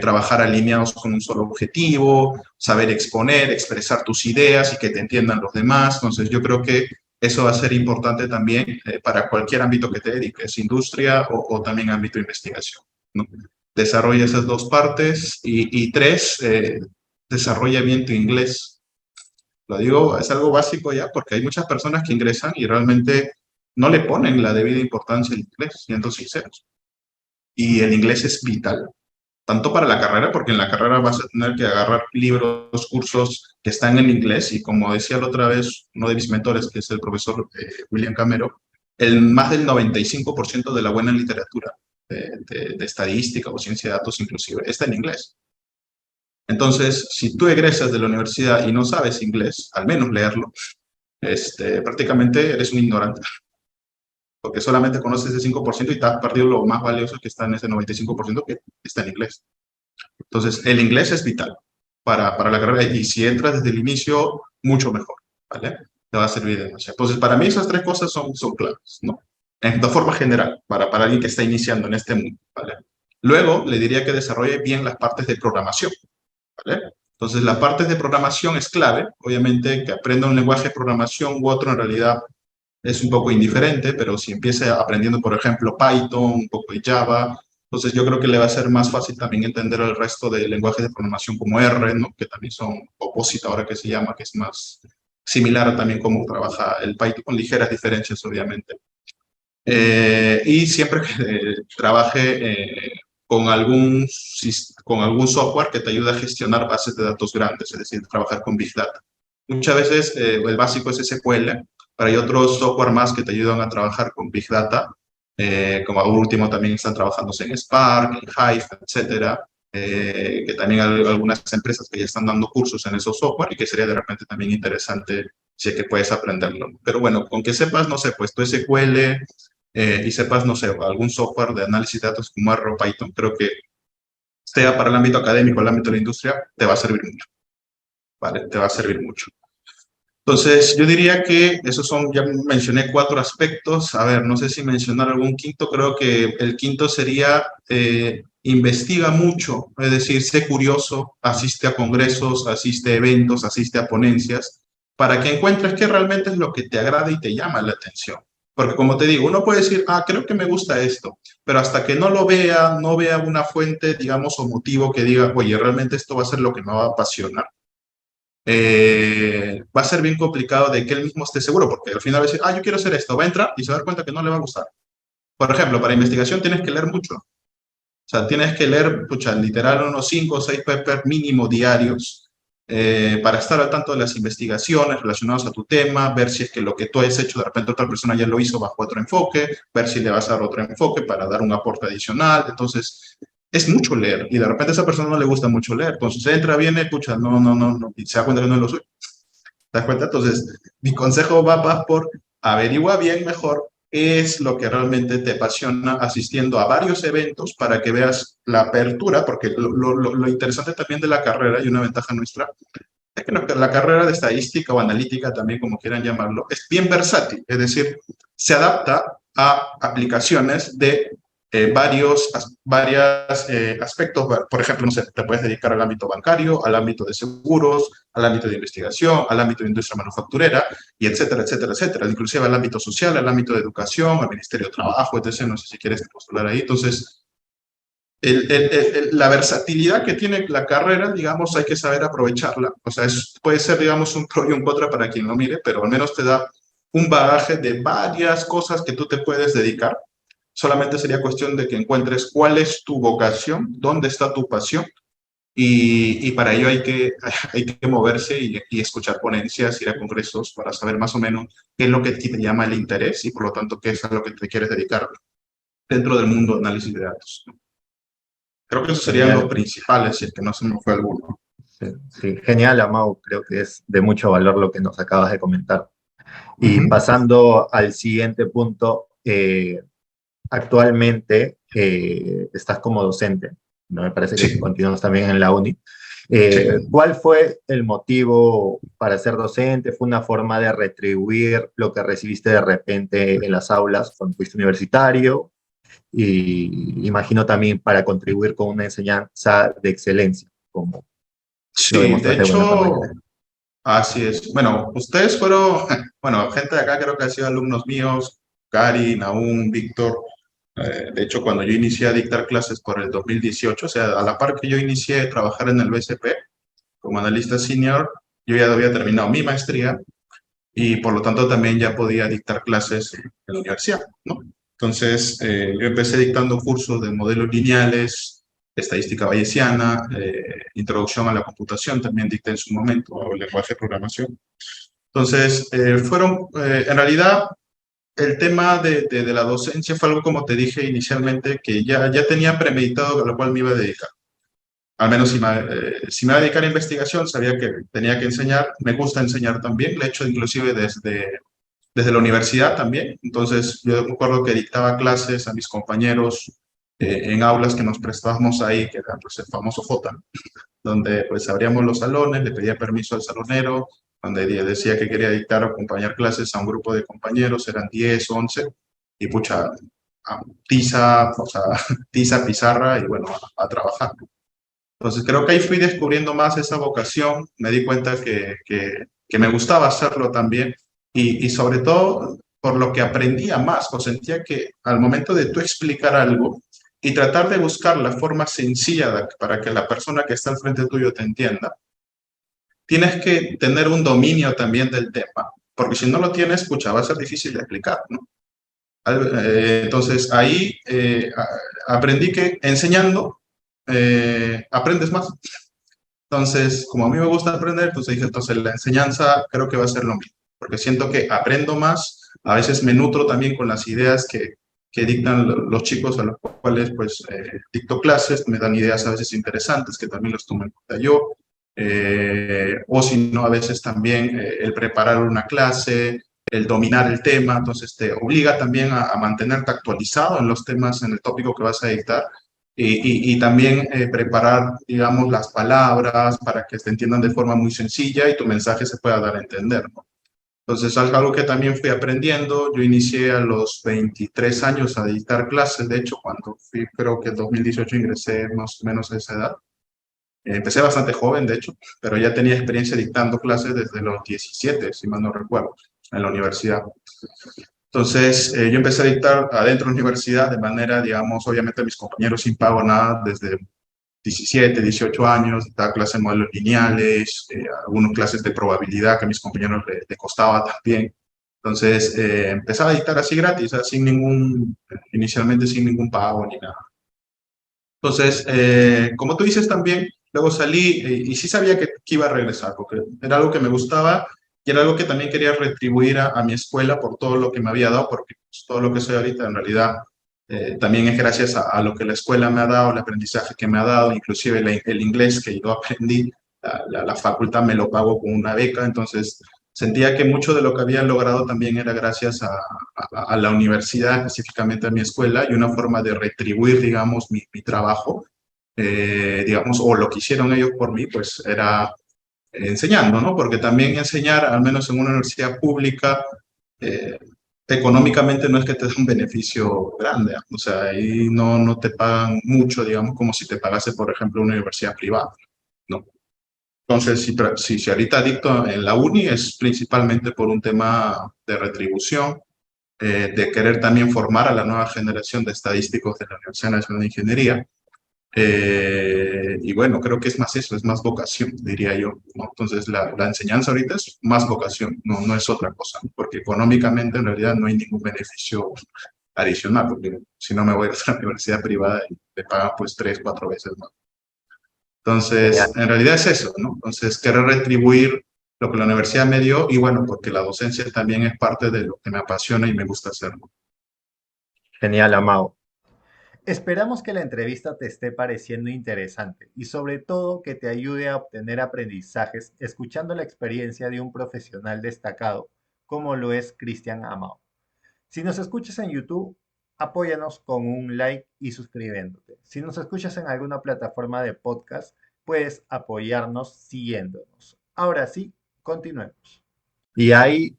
trabajar alineados con un solo objetivo, saber exponer, expresar tus ideas y que te entiendan los demás. Entonces, yo creo que eso va a ser importante también para cualquier ámbito que te dediques, industria o también ámbito de investigación, ¿no? Desarrolla esas dos partes y tres, desarrolla bien tu inglés. Lo digo, es algo básico ya, porque hay muchas personas que ingresan y realmente no le ponen la debida importancia al inglés, siendo sinceros. Y el inglés es vital, tanto para la carrera, porque en la carrera vas a tener que agarrar libros, cursos que están en inglés, y como decía la otra vez uno de mis mentores, que es el profesor William Camero, más del 95% de la buena literatura de estadística o ciencia de datos inclusive está en inglés. Entonces, si tú egresas de la universidad y no sabes inglés, al menos leerlo, prácticamente eres un ignorante, porque solamente conoces ese 5% y te has perdido lo más valioso que está en ese 95% que está en inglés. Entonces, el inglés es vital para la carrera y si entras desde el inicio, mucho mejor, ¿vale? Te va a servir demasiado. Entonces, para mí esas tres cosas son claves, ¿no? De forma general, para alguien que está iniciando en este mundo, ¿vale? Luego, le diría que desarrolle bien las partes de programación, ¿vale? Entonces, las partes de programación es clave. Obviamente, que aprenda un lenguaje de programación u otro en realidad es un poco indiferente, pero si empieza aprendiendo, por ejemplo, Python, un poco de Java, entonces yo creo que le va a ser más fácil también entender el resto de lenguajes de programación como R, ¿no? Que también son Opposite ahora que se llama, que es más similar a también cómo trabaja el Python, con ligeras diferencias, obviamente. Y siempre que trabaje con algún software que te ayude a gestionar bases de datos grandes, es decir, trabajar con Big Data. Muchas veces el básico es SQL, pero hay otros software más que te ayudan a trabajar con Big Data, como último también están trabajando en Spark, en Hive, etcétera, que también hay algunas empresas que ya están dando cursos en esos software y que sería de repente también interesante si es que puedes aprenderlo. Pero bueno, con que sepas, no sé, pues tu SQL, y sepas, no sé, algún software de análisis de datos como R o Python, creo que sea para el ámbito académico o el ámbito de la industria, te va a servir mucho, ¿vale? Te va a servir mucho. Entonces, yo diría que esos son, ya mencioné cuatro aspectos. A ver, no sé si mencionar algún quinto, creo que el quinto sería investiga mucho, es decir, sé curioso, asiste a congresos, asiste a eventos, asiste a ponencias, para que encuentres qué realmente es lo que te agrada y te llama la atención. Porque como te digo, uno puede decir, ah, creo que me gusta esto, pero hasta que no lo vea, no vea una fuente, digamos, o motivo que diga, oye, realmente esto va a ser lo que me va a apasionar, va a ser bien complicado de que él mismo esté seguro, porque al final va a decir, ah, yo quiero hacer esto, va a entrar y se va a dar cuenta que no le va a gustar. Por ejemplo, para investigación tienes que leer mucho. sea, tienes que leer, pucha, literal, unos 5 o 6 papers mínimo diarios para estar al tanto de las investigaciones relacionadas a tu tema, ver si es que lo que tú has hecho, de repente otra persona ya lo hizo bajo otro enfoque, ver si le vas a dar otro enfoque para dar un aporte adicional. Entonces, es mucho leer y de repente a esa persona no le gusta mucho leer. Entonces, entra, viene, pucha, no, y se da cuenta que no es lo suyo. ¿Te das cuenta? Entonces, mi consejo va por averigua bien mejor qué es lo que realmente te apasiona asistiendo a varios eventos para que veas la apertura, porque lo interesante también de la carrera y una ventaja nuestra es que la carrera de estadística o analítica, también como quieran llamarlo, es bien versátil, es decir, se adapta a aplicaciones de varios aspectos. Por ejemplo, no sé, te puedes dedicar al ámbito bancario, al ámbito de seguros, al ámbito de investigación, al ámbito de industria manufacturera, y etcétera, etcétera, etcétera. Inclusive al ámbito social, al ámbito de educación, al Ministerio de Trabajo, etc. No sé si quieres postular ahí. Entonces, la versatilidad que tiene la carrera, digamos, hay que saber aprovecharla. O sea, puede ser, digamos, un pro y un contra para quien lo mire, pero al menos te da un bagaje de varias cosas que tú te puedes dedicar. Solamente sería cuestión de que encuentres cuál es tu vocación, dónde está tu pasión, y para ello hay que moverse y escuchar ponencias, ir a congresos para saber más o menos qué es lo que te llama el interés y por lo tanto qué es a lo que te quieres dedicar dentro del mundo de análisis de datos. Creo que esos serían los Genial, principales, si es que no se me fue alguno. sí, sí, genial, Amau. Creo que es de mucho valor lo que nos acabas de comentar. Y Ujú. pasando al siguiente punto, actualmente estás como docente, ¿no? Me parece que Sí, continúas también en la uni. sí. ¿Cuál fue el motivo para ser docente? ¿Fue una forma de retribuir lo que recibiste de repente en las aulas cuando fuiste universitario? Y imagino también para contribuir con una enseñanza de excelencia, como lo Sí, de demostraste de buena forma. hecho, así es. Bueno, ustedes fueron, bueno, gente de acá creo que han sido alumnos míos, Gary, Naum, Víctor. De hecho, cuando yo inicié a dictar clases por el 2018, o sea, a la par que yo inicié a trabajar en el BCP como analista senior, yo ya había terminado mi maestría y por lo tanto también ya podía dictar clases en la universidad, ¿no? Entonces, yo empecé dictando cursos de modelos lineales, estadística bayesiana, introducción a la computación, también dicté en su momento, o lenguaje de programación. Entonces, en realidad, el tema de la docencia fue algo, como te dije inicialmente, que ya tenía premeditado a lo cual me iba a dedicar. Al menos si me iba a dedicar a investigación, sabía que tenía que enseñar. Me gusta enseñar también, lo he hecho inclusive desde la universidad también. Entonces, yo recuerdo que dictaba clases a mis compañeros en aulas que nos prestábamos ahí, que era pues, el famoso J, donde pues abríamos los salones, le pedía permiso al salonero, donde decía que quería dictar o acompañar clases a un grupo de compañeros, eran 10, 11, y pucha, tiza, o sea, tiza, pizarra, y bueno, a trabajar. Entonces creo que ahí fui descubriendo más esa vocación, me di cuenta que me gustaba hacerlo también y sobre todo por lo que aprendía más, o sentía que al momento de tú explicar algo y tratar de buscar la forma sencilla para que la persona que está al frente tuyo te entienda, tienes que tener un dominio también del tema, porque si no lo tienes, pucha, va a ser difícil de explicar, ¿no? Entonces ahí aprendí que enseñando aprendes más. Entonces, como a mí me gusta aprender, entonces dije, entonces la enseñanza creo que va a ser lo mismo, porque siento que aprendo más, a veces me nutro también con las ideas que dictan los chicos a los cuales pues dicto clases, me dan ideas a veces interesantes que también los tomo en cuenta yo, o si no, a veces también el preparar una clase, el dominar el tema, entonces te obliga también a mantenerte actualizado en los temas, en el tópico que vas a dictar y también preparar, digamos, las palabras para que se entiendan de forma muy sencilla y tu mensaje se pueda dar a entender, ¿no? Entonces, algo que también fui aprendiendo, yo inicié a los 23 años a dictar clases, de hecho, cuando fui, creo que en 2018 ingresé más o menos a esa edad. Empecé bastante joven, de hecho, pero ya tenía experiencia dictando clases desde los 17, si mal no recuerdo, en la universidad. Entonces, yo empecé a dictar adentro de la universidad de manera, digamos, obviamente a mis compañeros sin pago nada, desde 17, 18 años, daba clases de modelos lineales, algunas clases de probabilidad que a mis compañeros le costaba también. Entonces, empezaba a dictar así gratis, sin ningún, inicialmente sin ningún pago ni nada. Entonces, como tú dices también, luego salí y sí sabía que iba a regresar, porque era algo que me gustaba y era algo que también quería retribuir a mi escuela por todo lo que me había dado, porque pues, todo lo que soy ahorita en realidad también es gracias a lo que la escuela me ha dado, el aprendizaje que me ha dado, inclusive el inglés que yo aprendí, la facultad me lo pagó con una beca, entonces sentía que mucho de lo que había logrado también era gracias a la universidad, específicamente a mi escuela, y una forma de retribuir, digamos, mi trabajo, digamos, o lo que hicieron ellos por mí, pues era enseñando, ¿no? Porque también enseñar, al menos en una universidad pública, eh, económicamente no es que te dé un beneficio grande, ¿ah? O sea, ahí no te pagan mucho, digamos, como si te pagase, por ejemplo, una universidad privada, ¿no? Entonces, si ahorita dicto en la uni es principalmente por un tema de retribución, de querer también formar a la nueva generación de estadísticos de la Universidad Nacional de Ingeniería. Y bueno, creo que es más eso, es más vocación, diría yo, ¿no? Entonces, la enseñanza ahorita es más vocación, no es otra cosa, ¿no? Porque económicamente en realidad no hay ningún beneficio adicional, porque si no me voy a otra universidad privada y te pagan pues 3, 4 veces más. Entonces, Genial, en realidad es eso, ¿no? Entonces, querer retribuir lo que la universidad me dio y bueno, porque la docencia también es parte de lo que me apasiona y me gusta hacer, ¿no? genial, Amado. Esperamos que la entrevista te esté pareciendo interesante y sobre todo que te ayude a obtener aprendizajes escuchando la experiencia de un profesional destacado como lo es Cristian Amao. Si nos escuchas en YouTube, apóyanos con un like y suscribiéndote. Si nos escuchas en alguna plataforma de podcast, puedes apoyarnos siguiéndonos. Ahora sí, continuemos. Y hay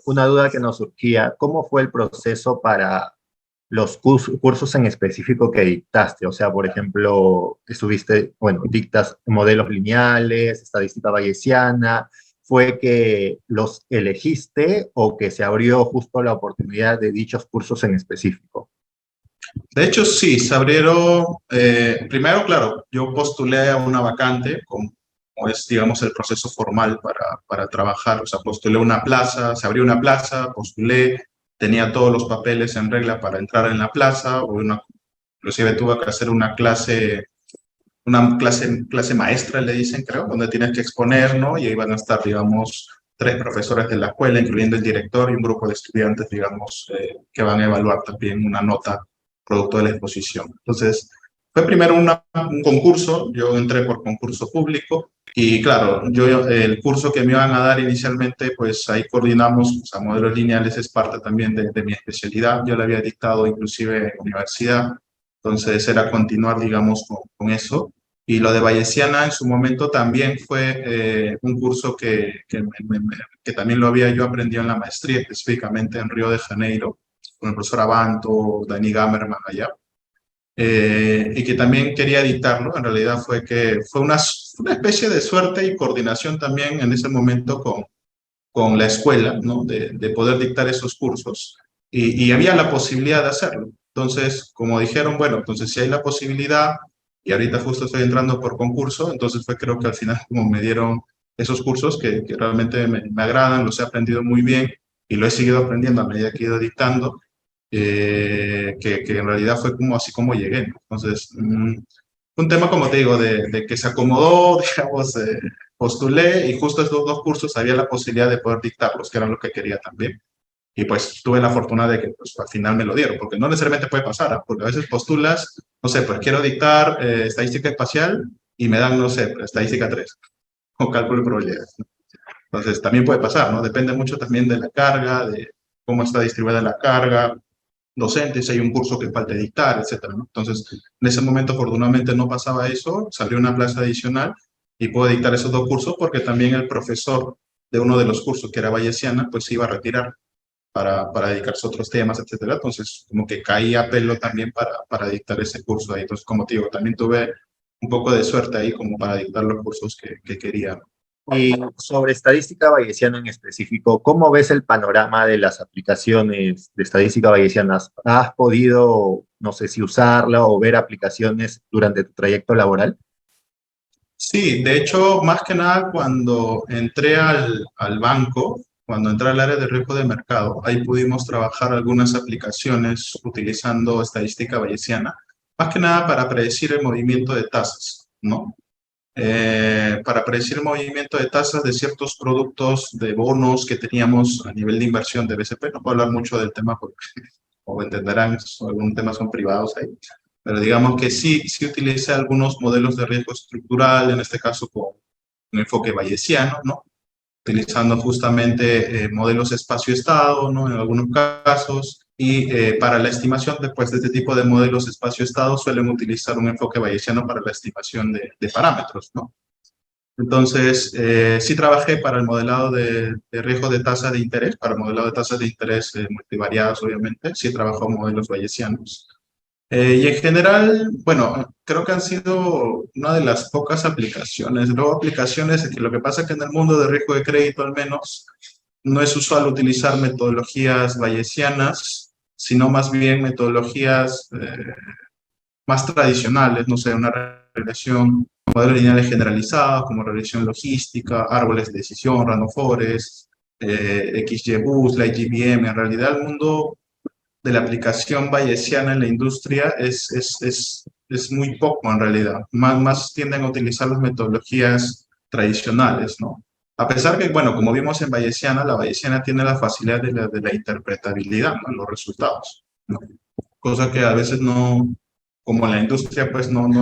una duda que nos surgía, ¿cómo fue el proceso para los cursos en específico que dictaste? O sea, por ejemplo, estuviste, bueno, dictas modelos lineales, estadística bayesiana, ¿fue que los elegiste o que se abrió justo la oportunidad de dichos cursos en específico? De hecho, sí, se abrieron, primero, claro, yo postulé a una vacante, como es, digamos, el proceso formal para trabajar, o sea, postulé una plaza, se abrió una plaza, postulé, tenía todos los papeles en regla para entrar en la plaza, inclusive tuve que hacer una clase maestra, le dicen, creo, donde tienes que exponer, ¿no? Y ahí van a estar, digamos, 3 profesores de la escuela, incluyendo el director y un grupo de estudiantes, digamos, que van a evaluar también una nota producto de la exposición. Entonces, fue primero un concurso, yo entré por concurso público y claro, el curso que me iban a dar inicialmente, pues ahí coordinamos, o sea, modelos lineales es parte también de mi especialidad, yo le había dictado inclusive en universidad, entonces era continuar, digamos, con eso. Y lo de Bayesiana en su momento también fue un curso que también lo había yo aprendido en la maestría, específicamente en Río de Janeiro, con el profesor Abanto, Dani Gamerman allá, y que también quería dictarlo. En realidad fue una especie de suerte y coordinación también en ese momento con la escuela, ¿no? De poder dictar esos cursos y había la posibilidad de hacerlo. Entonces, como dijeron, bueno, entonces si hay la posibilidad y ahorita justo estoy entrando por concurso, entonces fue creo que al final como me dieron esos cursos que realmente me agradan, los he aprendido muy bien y lo he seguido aprendiendo a medida que he ido dictando, que en realidad fue como así como llegué, ¿no? Entonces, un tema, como te digo, de que se acomodó, digamos, postulé y justo estos 2 cursos había la posibilidad de poder dictarlos, que era lo que quería también. Y pues tuve la fortuna de que pues, al final me lo dieron, porque no necesariamente puede pasar, ¿ah? Porque a veces postulas, no sé, pues quiero dictar estadística espacial y me dan, no sé, pues, estadística 3 o cálculo de probabilidades, ¿no? Entonces también puede pasar, ¿no? Depende mucho también de la carga, de cómo está distribuida la carga, docentes, hay un curso que falta dictar, etcétera, ¿no? Entonces, en ese momento, afortunadamente, no pasaba eso, salió una plaza adicional y pude dictar esos 2 cursos porque también el profesor de uno de los cursos, que era bayesiana, pues se iba a retirar para dedicarse a otros temas, etcétera. Entonces, como que caía a pelo también para dictar ese curso ahí. Entonces, como te digo, también tuve un poco de suerte ahí como para dictar los cursos que quería, ¿no? Y sobre estadística bayesiana en específico, ¿cómo ves el panorama de las aplicaciones de estadística bayesiana? ¿Has podido, no sé si usarla o ver aplicaciones durante tu trayecto laboral? Sí, de hecho, más que nada cuando entré al banco, cuando entré al área de riesgo de mercado, ahí pudimos trabajar algunas aplicaciones utilizando estadística bayesiana más que nada para predecir el movimiento de tasas, ¿no? Para predecir el movimiento de tasas de ciertos productos de bonos que teníamos a nivel de inversión de BCP. No puedo hablar mucho del tema porque, como entenderán, algunos temas son privados ahí. Pero digamos que sí utilicé algunos modelos de riesgo estructural, en este caso con un enfoque bayesiano, ¿no? Utilizando justamente modelos espacio-estado, ¿no? En algunos casos, y para la estimación después de este tipo de modelos espacio-estado suelen utilizar un enfoque bayesiano para la estimación de parámetros, ¿no? Entonces, sí trabajé para el modelado de riesgo de tasa de interés, para el modelado de tasas de interés multivariadas, obviamente, sí he trabajado modelos bayesianos. Y en general, bueno, creo que han sido una de las pocas aplicaciones. Luego aplicaciones, que lo que pasa es que en el mundo de riesgo de crédito al menos, no es usual utilizar metodologías bayesianas, sino más bien metodologías más tradicionales, no sé, una regresión, modelos lineales generalizados como regresión logística, árboles de decisión, random forest, XGBoost, LightGBM. En realidad el mundo de la aplicación bayesiana en la industria es muy poco en realidad. Más tienden a utilizar las metodologías tradicionales, ¿no? A pesar que, bueno, como vimos en bayesiana, la bayesiana tiene la facilidad de la interpretabilidad, ¿no? En los resultados, ¿no? Cosa que a veces no, como en la industria, pues no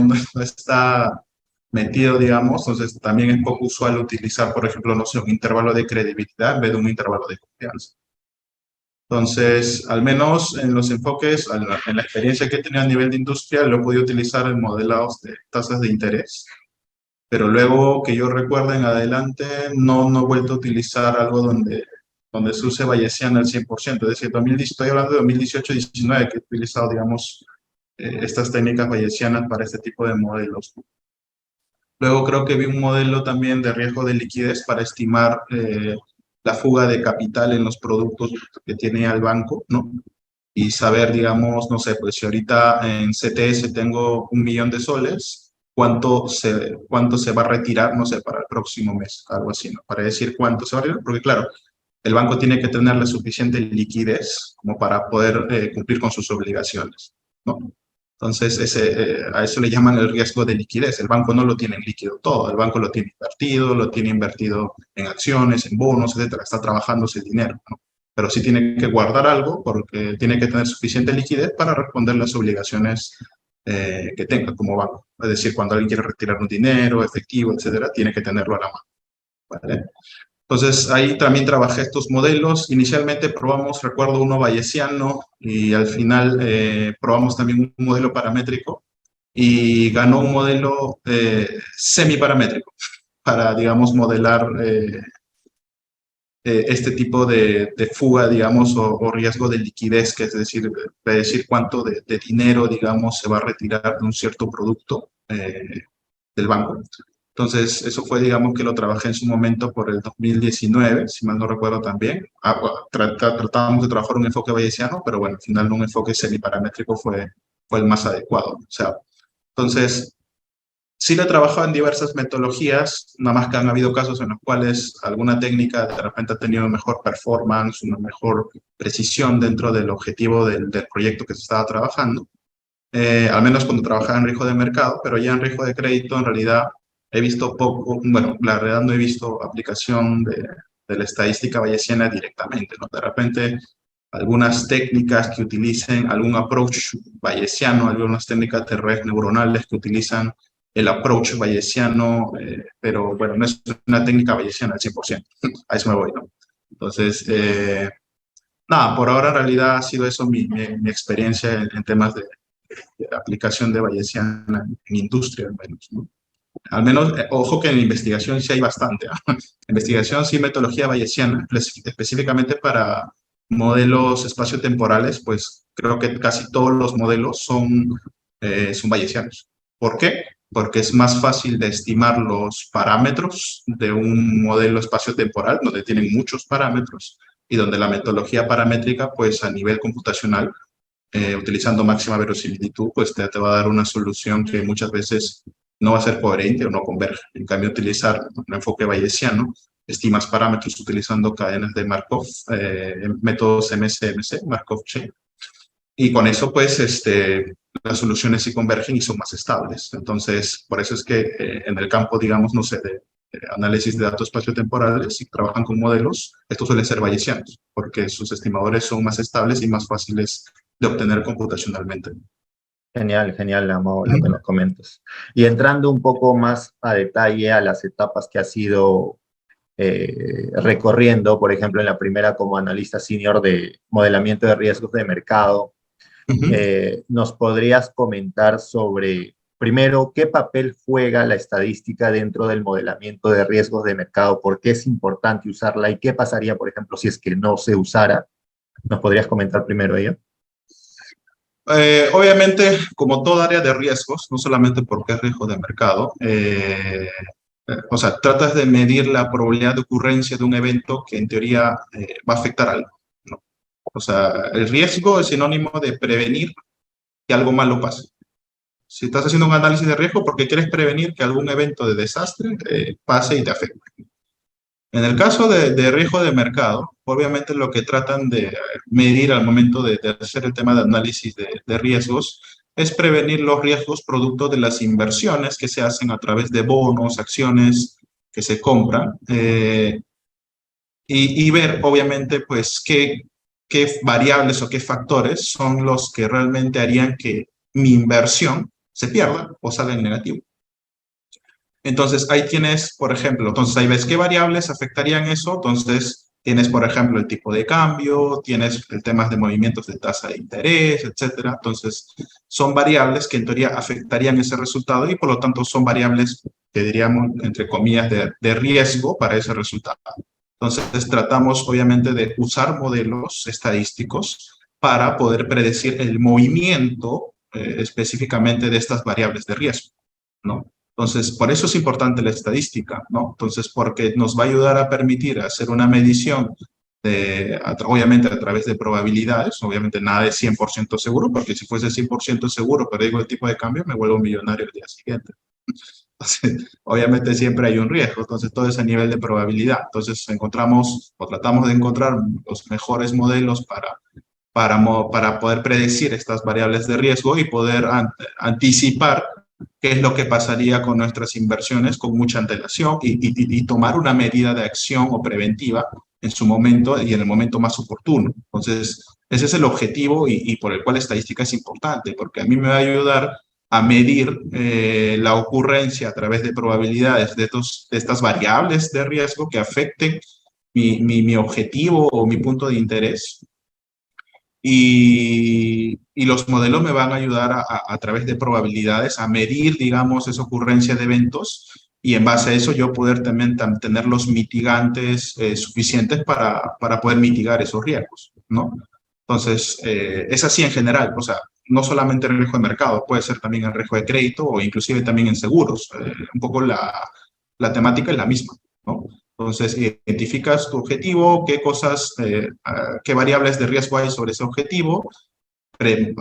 está metido, digamos, entonces también es poco usual utilizar, por ejemplo, no sé, un intervalo de credibilidad en vez de un intervalo de confianza. Entonces, al menos en los enfoques, en la experiencia que he tenido a nivel de industria, lo he podido utilizar en modelados de tasas de interés, pero luego que yo recuerde en adelante, no he vuelto a utilizar algo donde se use bayesiana al 100%. Es decir, estoy hablando de 2018-19 que he utilizado, digamos, estas técnicas bayesianas para este tipo de modelos. Luego creo que vi un modelo también de riesgo de liquidez para estimar la fuga de capital en los productos que tiene el banco, ¿no? Y saber, digamos, no sé, pues si ahorita en CTS tengo 1 millón de soles, cuánto se va a retirar, no sé, para el próximo mes, algo así, ¿no? Para decir cuánto se va a retirar, porque claro, el banco tiene que tener la suficiente liquidez como para poder cumplir con sus obligaciones, ¿no? Entonces, a eso le llaman el riesgo de liquidez. El banco no lo tiene en líquido todo, el banco lo tiene invertido en acciones, en bonos, etcétera. Está trabajando ese dinero, ¿no? Pero sí tiene que guardar algo porque tiene que tener suficiente liquidez para responder las obligaciones que tenga como banco. Es decir, cuando alguien quiere retirar un dinero, efectivo, etcétera, tiene que tenerlo a la mano, ¿vale? Entonces, ahí también trabajé estos modelos. Inicialmente probamos, recuerdo, uno bayesiano y al final probamos también un modelo paramétrico y ganó un modelo semiparamétrico para, digamos, modelar este tipo de fuga, digamos, o riesgo de liquidez, que es decir, predecir cuánto de dinero, digamos, se va a retirar de un cierto producto del banco. Entonces, eso fue, digamos, que lo trabajé en su momento por el 2019, si mal no recuerdo también. Tratábamos de trabajar un enfoque bayesiano, pero bueno, al final un enfoque semiparamétrico fue el más adecuado. O sea, entonces, sí lo he trabajado en diversas metodologías, nada más que han habido casos en los cuales alguna técnica de repente ha tenido mejor performance, una mejor precisión dentro del objetivo del proyecto que se estaba trabajando. Al menos cuando trabajaba en riesgo de mercado, pero ya en riesgo de crédito en realidad he visto poco, bueno, la verdad no he visto aplicación de la estadística bayesiana directamente, ¿no? De repente algunas técnicas que utilicen algún approach bayesiano, algunas técnicas de redes neuronales que utilizan el approach bayesiano, pero bueno, no es una técnica bayesiana al 100%, a eso me voy, ¿no? Entonces, nada, por ahora en realidad ha sido eso mi experiencia en temas de aplicación de bayesiana en industria, al menos, ¿no? Al menos, ojo que en investigación sí hay bastante. ¿Eh? Investigación sí, metodología bayesiana, específicamente para modelos espaciotemporales, pues creo que casi todos los modelos son bayesianos. ¿Por qué? Porque es más fácil de estimar los parámetros de un modelo espaciotemporal, donde tienen muchos parámetros, y donde la metodología paramétrica, pues a nivel computacional, utilizando máxima verosimilitud, pues te va a dar una solución que muchas veces no va a ser coherente o no converge. En cambio, utilizar un enfoque bayesiano, estimas parámetros utilizando cadenas de Markov, métodos MCMC, Markov Chain, y con eso, pues, las soluciones sí convergen y son más estables. Entonces, por eso es que en el campo, digamos, no sé, de análisis de datos espaciotemporales, si trabajan con modelos, estos suelen ser bayesianos, porque sus estimadores son más estables y más fáciles de obtener computacionalmente. Genial, genial, Amado, lo que Ujú, nos comentas. Y entrando un poco más a detalle a las etapas que has ido recorriendo, por ejemplo, en la primera como analista senior de modelamiento de riesgos de mercado, ujú. ¿nos podrías comentar sobre, primero, qué papel juega la estadística dentro del modelamiento de riesgos de mercado? ¿Por qué es importante usarla? ¿Y qué pasaría, por ejemplo, si es que no se usara? ¿Nos podrías comentar primero ello? Obviamente, como toda área de riesgos, no solamente porque es riesgo de mercado, o sea, tratas de medir la probabilidad de ocurrencia de un evento que en teoría va a afectar algo, ¿no? O sea, el riesgo es sinónimo de prevenir que algo malo pase. Si estás haciendo un análisis de riesgo porque quieres prevenir que algún evento de desastre pase y te afecte. En el caso de riesgo de mercado, obviamente lo que tratan de medir al momento de hacer el tema de análisis de riesgos es prevenir los riesgos producto de las inversiones que se hacen a través de bonos, acciones que se compran y ver, obviamente, pues qué variables o qué factores son los que realmente harían que mi inversión se pierda o salga en negativo. Entonces, ahí tienes, por ejemplo, entonces ahí ves qué variables afectarían eso. Entonces, tienes, por ejemplo, el tipo de cambio, tienes el tema de movimientos de tasa de interés, etcétera. Entonces, son variables que en teoría afectarían ese resultado y por lo tanto son variables que diríamos, entre comillas, de riesgo para ese resultado. Entonces, tratamos obviamente de usar modelos estadísticos para poder predecir el movimiento específicamente de estas variables de riesgo, ¿no? Entonces, por eso es importante la estadística, ¿no? Entonces, porque nos va a ayudar a permitir hacer una medición, obviamente a través de probabilidades, obviamente nada es 100% seguro, porque si fuese 100% seguro, pero digo el tipo de cambio, me vuelvo millonario el día siguiente. Entonces, obviamente siempre hay un riesgo, entonces todo es a nivel de probabilidad. Entonces, encontramos o tratamos de encontrar los mejores modelos para poder predecir estas variables de riesgo y poder anticipar qué es lo que pasaría con nuestras inversiones con mucha antelación y tomar una medida de acción o preventiva en su momento y en el momento más oportuno. Entonces, ese es el objetivo y por el cual la estadística es importante, porque a mí me va a ayudar a medir la ocurrencia a través de probabilidades de estas variables de riesgo que afecten mi objetivo o mi punto de interés y los modelos me van a ayudar a través de probabilidades a medir, digamos, esa ocurrencia de eventos y en base a eso yo poder también tener los mitigantes suficientes para poder mitigar esos riesgos, ¿no? Entonces, es así en general, o sea, no solamente el riesgo de mercado, puede ser también el riesgo de crédito o inclusive también en seguros. Un poco la temática es la misma, ¿no? Entonces, identificas tu objetivo, qué cosas, qué variables de riesgo hay sobre ese objetivo,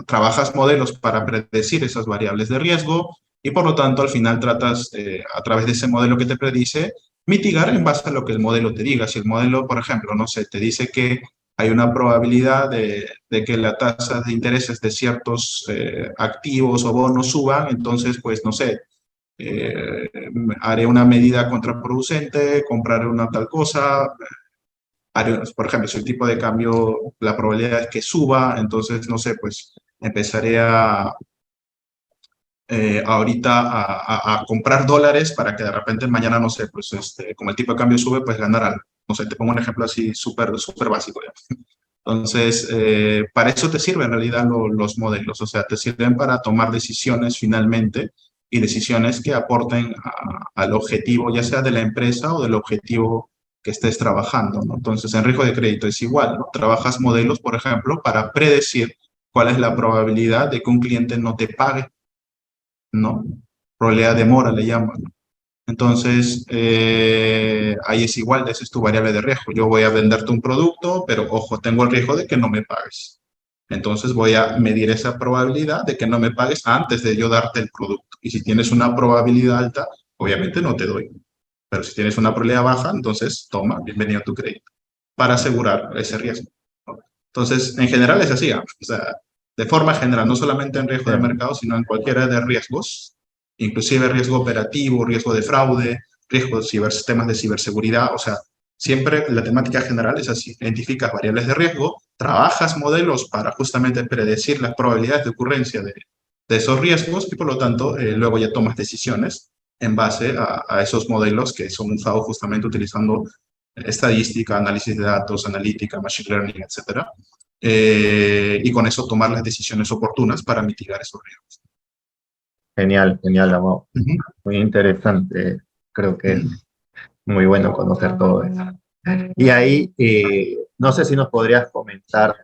trabajas modelos para predecir esas variables de riesgo y por lo tanto al final tratas, a través de ese modelo que te predice, mitigar en base a lo que el modelo te diga. Si el modelo, por ejemplo, no sé, te dice que hay una probabilidad de que la tasa de intereses de ciertos activos o bonos suban, entonces, pues, no sé, eh, haré una medida contraproducente, compraré una tal cosa, por ejemplo, si el tipo de cambio, la probabilidad es que suba, entonces, no sé, pues empezaré ahorita a comprar dólares para que de repente mañana, no sé, pues como el tipo de cambio sube, pues ganar algo. No sé, te pongo un ejemplo así súper súper básico. ¿Ya? Entonces, para eso te sirven en realidad los modelos, o sea, te sirven para tomar decisiones finalmente y decisiones que aporten al objetivo, ya sea de la empresa o del objetivo que estés trabajando, ¿no? Entonces, en riesgo de crédito es igual, ¿no? Trabajas modelos, por ejemplo, para predecir cuál es la probabilidad de que un cliente no te pague, ¿no? Probabilidad de mora le llaman. Entonces, ahí es igual, esa es tu variable de riesgo. Yo voy a venderte un producto, pero ojo, tengo el riesgo de que no me pagues. Entonces voy a medir esa probabilidad de que no me pagues antes de yo darte el producto. Y si tienes una probabilidad alta, obviamente no te doy. Pero si tienes una probabilidad baja, entonces toma, bienvenido a tu crédito, para asegurar ese riesgo, ¿no? Entonces, en general es así, ¿ah? O sea, de forma general, no solamente en riesgo Sí. de mercado, sino en cualquiera de riesgos, inclusive riesgo operativo, riesgo de fraude, riesgo de sistemas de ciberseguridad, o sea, siempre la temática general es así, identificas variables de riesgo, trabajas modelos para justamente predecir las probabilidades de ocurrencia de esos riesgos y por lo tanto luego ya tomas decisiones en base a esos modelos que son usados justamente utilizando estadística, análisis de datos, analítica, machine learning, etcétera, y con eso tomar las decisiones oportunas para mitigar esos riesgos. Genial, genial, Amado. Ujú, Muy interesante. Creo que es ujú. muy bueno conocer todo eso. Y ahí, no sé si nos podrías comentar,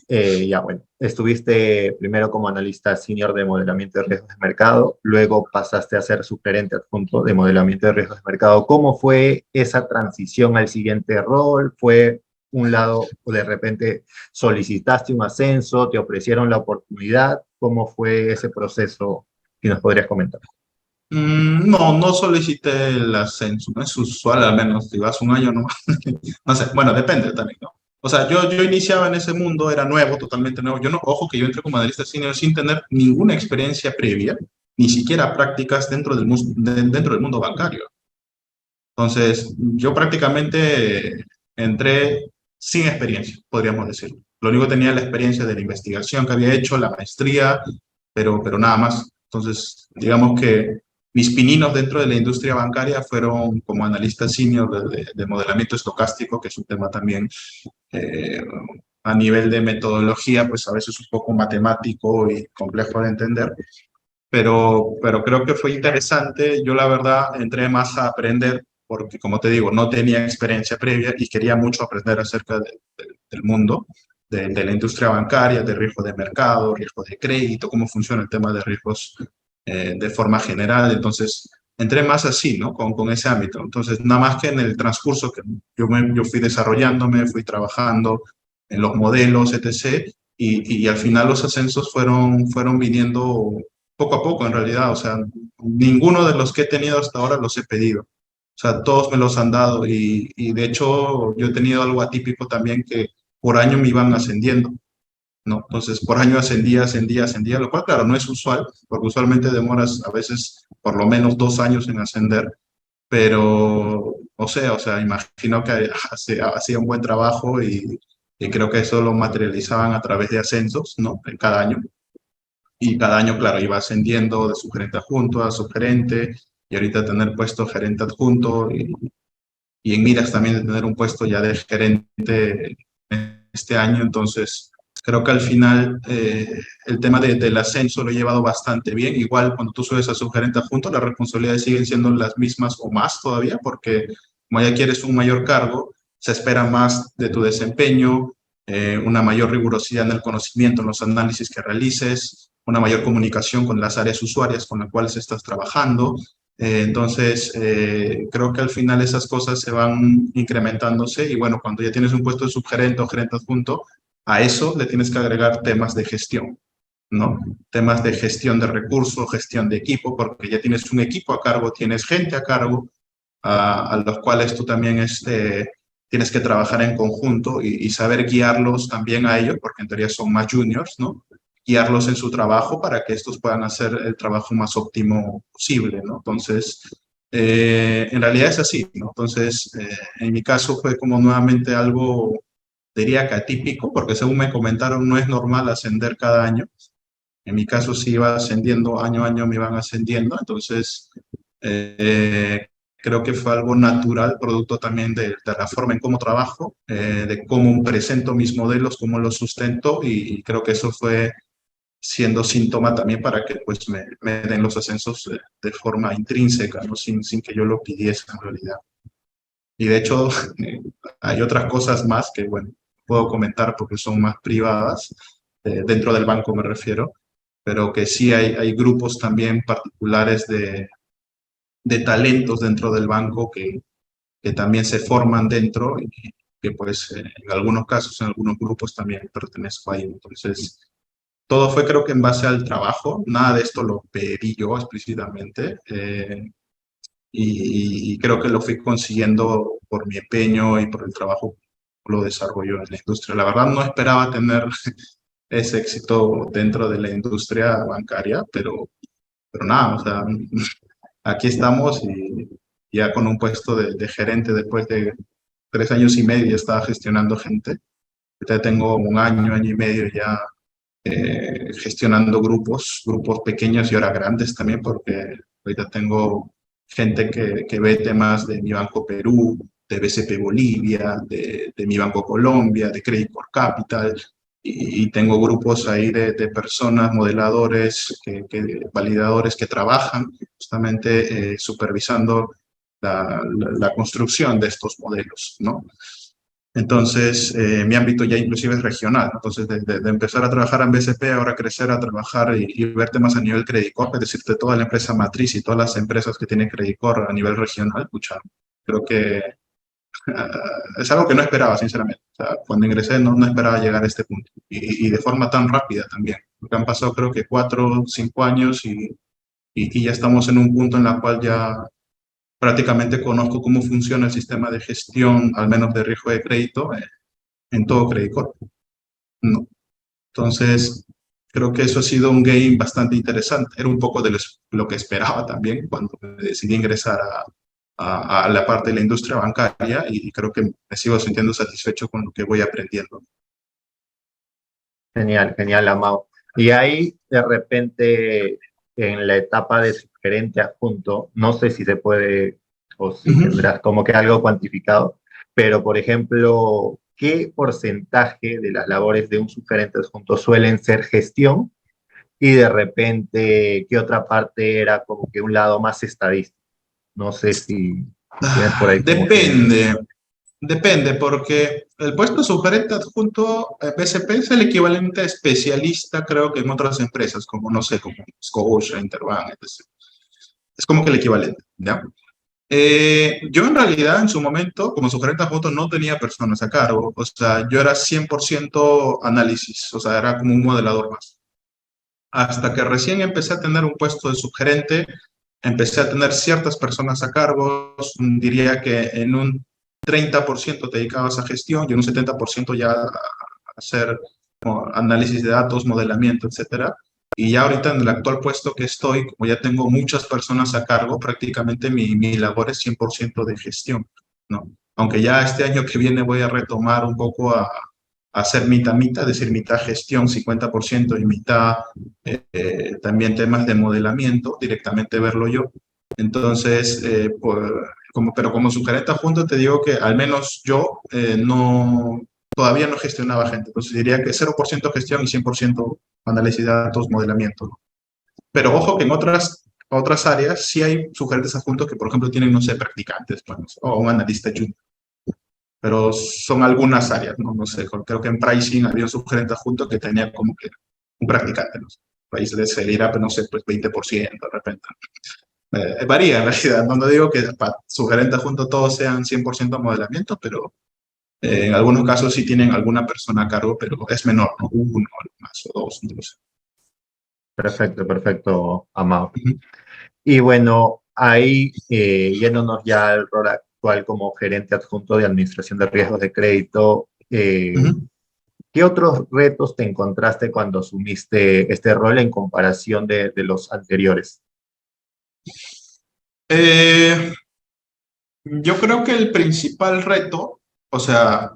ya bueno, estuviste primero como analista senior de modelamiento de riesgos de mercado, luego pasaste a ser subgerente adjunto de modelamiento de riesgos de mercado. ¿Cómo fue esa transición al siguiente rol? ¿Fue un lado o de repente solicitaste un ascenso, te ofrecieron la oportunidad? ¿Cómo fue ese proceso? Si nos podrías comentar. No, no solicité el ascenso, no es usual, al menos si vas un año, no, no sé, bueno, depende también, ¿no? O sea, yo iniciaba en ese mundo, era nuevo, totalmente nuevo. Yo no, ojo que yo entré como analista senior sin tener ninguna experiencia previa, ni siquiera prácticas dentro del mundo bancario. Entonces, yo prácticamente entré sin experiencia, podríamos decirlo. Lo único que tenía la experiencia de la investigación que había hecho, la maestría, pero nada más. Entonces, digamos que mis pininos dentro de la industria bancaria fueron como analista senior de modelamiento estocástico, que es un tema también eh, a nivel de metodología, pues a veces un poco matemático y complejo de entender, pero creo que fue interesante. Yo la verdad entré más a aprender porque, como te digo, no tenía experiencia previa y quería mucho aprender acerca del mundo, de la industria bancaria, de riesgo de mercado, riesgo de crédito, cómo funciona el tema de riesgos de forma general. Entonces, entré más así, ¿no? Con ese ámbito. Entonces, nada más que en el transcurso que yo fui desarrollándome, fui trabajando en los modelos, etc. Y al final los ascensos fueron viniendo poco a poco en realidad, o sea, ninguno de los que he tenido hasta ahora los he pedido. O sea, todos me los han dado y de hecho yo he tenido algo atípico también que por año me iban ascendiendo, ¿no? Entonces, por año ascendía, ascendía, ascendía, lo cual, claro, no es usual, porque usualmente demoras a veces por lo menos 2 años en ascender, pero, o sea, imagino que hacía un buen trabajo y creo que eso lo materializaban a través de ascensos, ¿no? En cada año. Y cada año, claro, iba ascendiendo de subgerente adjunto a subgerente y ahorita tener puesto gerente adjunto y en miras también de tener un puesto ya de gerente este año. Entonces, creo que al final el tema del ascenso lo he llevado bastante bien. Igual cuando tú subes a subgerente adjunto, las responsabilidades siguen siendo las mismas o más todavía, porque como ya quieres un mayor cargo, se espera más de tu desempeño, una mayor rigurosidad en el conocimiento, en los análisis que realices, una mayor comunicación con las áreas usuarias con las cuales estás trabajando. Entonces, creo que al final esas cosas se van incrementándose y bueno, cuando ya tienes un puesto de subgerente o gerente adjunto, a eso le tienes que agregar temas de gestión, ¿no? Temas de gestión de recursos, gestión de equipo, porque ya tienes un equipo a cargo, tienes gente a cargo, a los cuales tú también tienes que trabajar en conjunto y saber guiarlos también a ellos, porque en teoría son más juniors, ¿no? Guiarlos en su trabajo para que estos puedan hacer el trabajo más óptimo posible, ¿no? Entonces, en realidad es así, ¿no? Entonces, en mi caso fue como nuevamente algo, diría que atípico, porque según me comentaron, no es normal ascender cada año. En mi caso sí iba ascendiendo, año a año me iban ascendiendo, entonces eh, creo que fue algo natural, producto también de la forma en cómo trabajo, de cómo presento mis modelos, cómo los sustento y creo que eso fue siendo síntoma también para que pues me den los ascensos de forma intrínseca, ¿no? Sin que yo lo pidiese en realidad. Y de hecho hay otras cosas más que, bueno, puedo comentar porque son más privadas, dentro del banco me refiero, pero que sí hay grupos también particulares de talentos dentro del banco que también se forman dentro y que pues en algunos casos, en algunos grupos también pertenezco ahí. Entonces, todo fue creo que en base al trabajo, nada de esto lo pedí yo explícitamente y creo que lo fui consiguiendo por mi empeño y por el trabajo que lo desarrollo en la industria. La verdad no esperaba tener es éxito dentro de la industria bancaria, pero nada, o sea, aquí estamos y ya con un puesto de gerente después de 3 años y medio ya estaba gestionando gente. Ahorita tengo un año, año y medio ya gestionando grupos pequeños y ahora grandes también, porque ahorita tengo gente que ve temas de mi Banco Perú, de BCP Bolivia, de mi Banco Colombia, de Credit Corp Capital, y tengo grupos ahí de personas, modeladores, validadores que trabajan justamente supervisando la construcción de estos modelos, ¿no? Entonces, mi ámbito ya inclusive es regional. Entonces, de empezar a trabajar en BCP, ahora crecer a trabajar y ver temas a nivel Credit Corp, es decir, de toda la empresa matriz y todas las empresas que tienen Credit Corp a nivel regional, pucha, creo que es algo que no esperaba, sinceramente. O sea, cuando ingresé no esperaba llegar a este punto. Y de forma tan rápida también. Porque han pasado creo que 4 o 5 años y ya estamos en un punto en el cual ya prácticamente conozco cómo funciona el sistema de gestión, al menos de riesgo de crédito, en todo Credit Corp, ¿no? Entonces, creo que eso ha sido un game bastante interesante. Era un poco de lo que esperaba también cuando decidí ingresar a la parte de la industria bancaria y creo que me sigo sintiendo satisfecho con lo que voy aprendiendo. Genial, genial, Amado. Y ahí, de repente, en la etapa de gerente adjunto, no sé si se puede o si Ujú. tendrás como que algo cuantificado, pero, por ejemplo, ¿qué porcentaje de las labores de un subgerente adjunto suelen ser gestión? Y de repente, ¿qué otra parte era como que un lado más estadístico? No sé si tienes por ahí como que... Depende, porque el puesto de subgerente adjunto BCP es el equivalente a especialista, creo que en otras empresas, como no sé, como Scotia, Interbank, etc. Es como que el equivalente, ¿ya? Yo en realidad en su momento, como sugerente adjunto, no tenía personas a cargo. O sea, yo era 100% análisis, o sea, era como un modelador más. Hasta que recién empecé a tener un puesto de subgerente, empecé a tener ciertas personas a cargo, diría que en un 30% te dedicabas a gestión y en un 70% ya a hacer como, análisis de datos, modelamiento, etcétera. Y ya ahorita en el actual puesto que estoy, como ya tengo muchas personas a cargo, prácticamente mi labor es 100% de gestión, ¿no? Aunque ya este año que viene voy a retomar un poco a hacer mitad-mitad, es decir, mitad gestión 50% y mitad también temas de modelamiento, directamente verlo yo. Entonces, pero como sugerente adjunto te digo que al menos yo no, todavía no gestionaba gente. Entonces diría que 0% gestión y 100% análisis de datos, modelamiento, ¿no? Pero ojo que en otras áreas sí hay sugerentes adjuntos que, por ejemplo, tienen, no sé, practicantes, pues, no sé, o un analista junior. Pero son algunas áreas, ¿no? No sé, creo que en pricing había un subgerente adjunto que tenía como que un practicante, ¿no? Sé. País de Celira, pero no sé, pues 20% de repente. Varía en realidad, no digo que para sugerente adjunto todos sean 100% modelamiento, pero en algunos casos sí tienen alguna persona a cargo, pero es menor, ¿no? Uno, más o dos, no sé. Perfecto, perfecto, Amado. Ujú, Y bueno, ahí yéndonos ya al rol actual como gerente adjunto de administración de riesgos de crédito, ujú. ¿qué otros retos te encontraste cuando asumiste este rol en comparación de los anteriores? Eh, yo creo que el principal reto, o sea,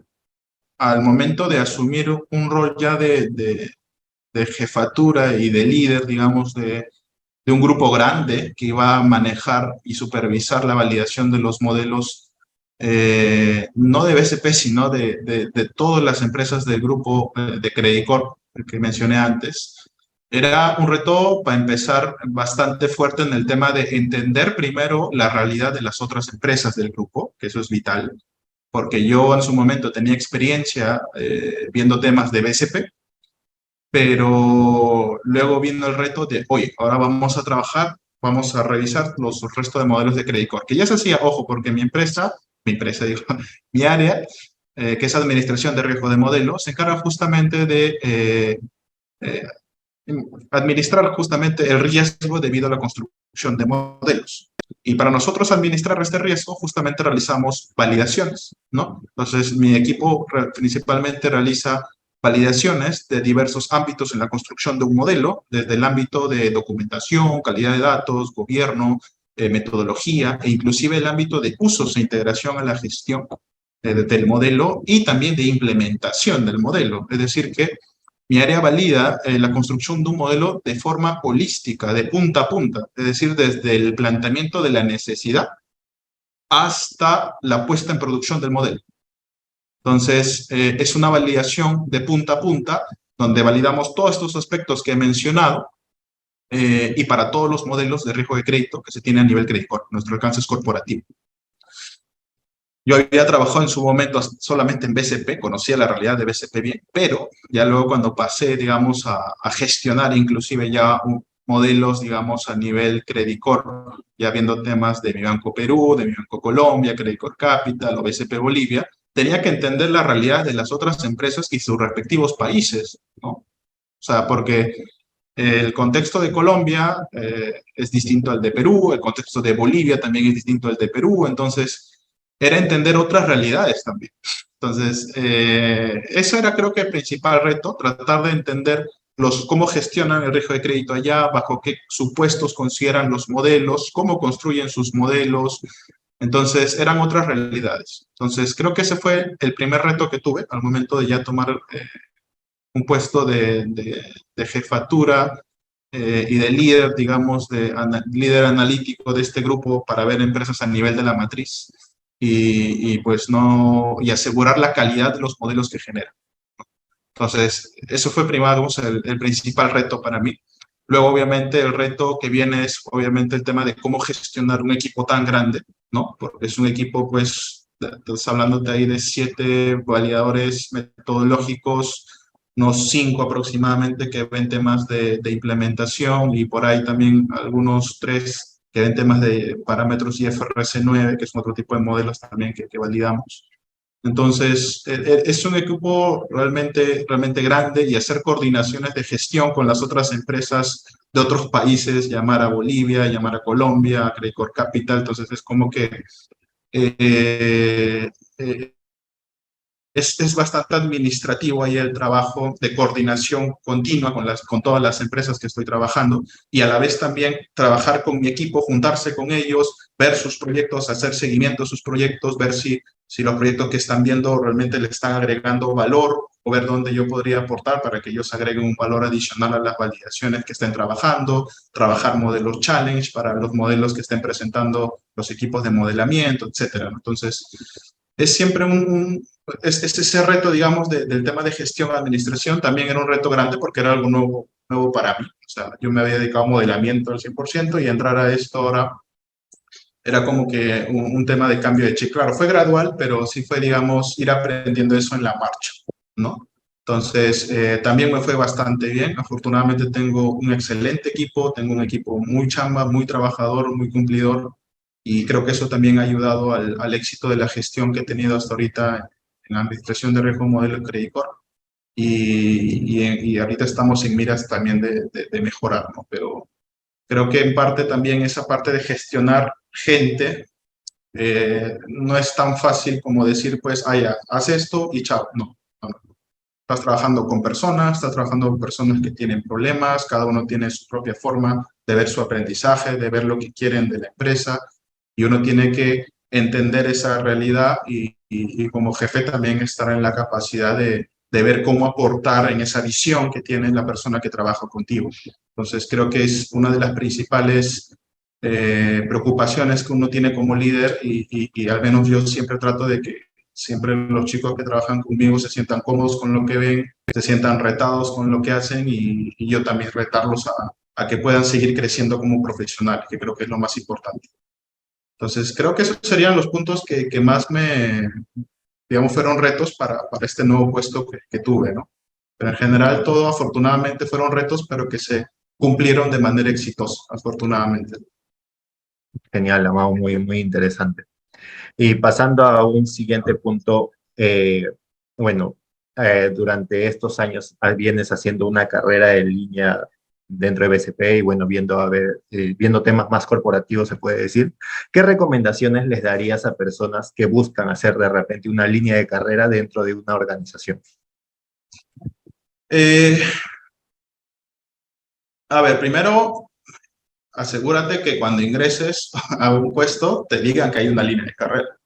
al momento de asumir un rol ya de jefatura y de líder, digamos, de un grupo grande que iba a manejar y supervisar la validación de los modelos, no de BCP, sino de todas las empresas del grupo de Credit Corp que mencioné antes. Era un reto, para empezar, bastante fuerte en el tema de entender primero la realidad de las otras empresas del grupo, que eso es vital, porque yo en su momento tenía experiencia viendo temas de BCP, pero luego vino el reto de, oye, ahora vamos a trabajar, vamos a revisar los restos de modelos de Credit Corp, que ya se hacía, ojo, porque mi empresa, digo, mi área, que es administración de riesgo de modelos, se encarga justamente de eh, administrar justamente el riesgo debido a la construcción de modelos. Y para nosotros administrar este riesgo, justamente realizamos validaciones, ¿no? Entonces, mi equipo principalmente realiza validaciones de diversos ámbitos en la construcción de un modelo, desde el ámbito de documentación, calidad de datos, gobierno, metodología, e inclusive el ámbito de usos e integración a la gestión del modelo y también de implementación del modelo. Es decir, que mi área valida la construcción de un modelo de forma holística, de punta a punta, es decir, desde el planteamiento de la necesidad hasta la puesta en producción del modelo. Entonces, es una validación de punta a punta, donde validamos todos estos aspectos que he mencionado, y para todos los modelos de riesgo de crédito que se tiene a nivel Credit Corp. Nuestro alcance es corporativo. Yo había trabajado en su momento solamente en BCP, conocía la realidad de BCP bien, pero ya luego cuando pasé, digamos, a gestionar inclusive ya modelos, digamos, a nivel Credit Corp, ya viendo temas de mi Banco Perú, de mi Banco Colombia, Credit Corp Capital o BCP Bolivia, tenía que entender la realidad de las otras empresas y sus respectivos países, ¿no? O sea, porque el contexto de Colombia es distinto al de Perú, el contexto de Bolivia también es distinto al de Perú, entonces era entender otras realidades también. Entonces, eso era creo que el principal reto, tratar de entender cómo gestionan el riesgo de crédito allá, bajo qué supuestos consideran los modelos, cómo construyen sus modelos. Entonces, eran otras realidades. Entonces, creo que ese fue el primer reto que tuve al momento de ya tomar un puesto de jefatura y de líder, digamos, líder analítico de este grupo para ver empresas a nivel de la matriz pues no, y asegurar la calidad de los modelos que generan. Entonces, eso fue primero el principal reto para mí. Luego, obviamente, el reto que viene es, obviamente, el tema de cómo gestionar un equipo tan grande, ¿no? Porque es un equipo, pues, estás hablando de ahí de 7 validadores metodológicos, unos 5 aproximadamente que ven temas de implementación y por ahí también algunos 3 que ven temas de parámetros IFRS 9, que es otro tipo de modelos también que validamos. Entonces, es un equipo realmente grande y hacer coordinaciones de gestión con las otras empresas de otros países, llamar a Bolivia, llamar a Colombia, a Credit Corp Capital, entonces es como que eh, eh, es bastante administrativo ahí el trabajo de coordinación continua con todas las empresas que estoy trabajando y a la vez también trabajar con mi equipo, juntarse con ellos, ver sus proyectos, hacer seguimiento a sus proyectos, ver si los proyectos que están viendo realmente le están agregando valor o ver dónde yo podría aportar para que ellos agreguen un valor adicional a las validaciones que estén trabajando, trabajar modelos challenge para los modelos que estén presentando los equipos de modelamiento, etcétera. Entonces, es siempre es ese reto, digamos, del tema de gestión administración también era un reto grande porque era algo nuevo para mí. O sea, yo me había dedicado a modelamiento al 100% y entrar a esto ahora era como que un tema de cambio de chip. Claro, fue gradual, pero sí fue, digamos, ir aprendiendo eso en la marcha, ¿no? Entonces, también me fue bastante bien. Afortunadamente tengo un excelente equipo, tengo un equipo muy chamba, muy trabajador, muy cumplidor, y creo que eso también ha ayudado al éxito de la gestión que he tenido hasta ahorita en la administración de riesgo modelo de Credit Corp. Y ahorita estamos en miras también de mejorar, ¿no? Pero creo que en parte también esa parte de gestionar gente no es tan fácil como decir, pues, ah, ya, haz esto y chao. No, no, no. Estás trabajando con personas, estás trabajando con personas que tienen problemas, cada uno tiene su propia forma de ver su aprendizaje, de ver lo que quieren de la empresa, y uno tiene que entender esa realidad y como jefe también estar en la capacidad de ver cómo aportar en esa visión que tiene la persona que trabaja contigo. Entonces, creo que es una de las principales preocupaciones que uno tiene como líder y al menos yo siempre trato de que siempre los chicos que trabajan conmigo se sientan cómodos con lo que ven, se sientan retados con lo que hacen y yo también retarlos a que puedan seguir creciendo como profesionales, que creo que es lo más importante. Entonces, creo que esos serían los puntos que más digamos, fueron retos para este nuevo puesto que tuve, ¿no? Pero en general todo afortunadamente fueron retos, pero que se cumplieron de manera exitosa, afortunadamente. Genial, Amado, muy interesante. Y pasando a un siguiente punto, bueno, durante estos años vienes haciendo una carrera en línea dentro de BCP y bueno, viendo temas más corporativos, se puede decir. ¿Qué recomendaciones les darías a personas que buscan hacer de repente una línea de carrera dentro de una organización? Eh, a ver, primero, asegúrate que cuando ingreses a un puesto te digan que hay una línea de carrera,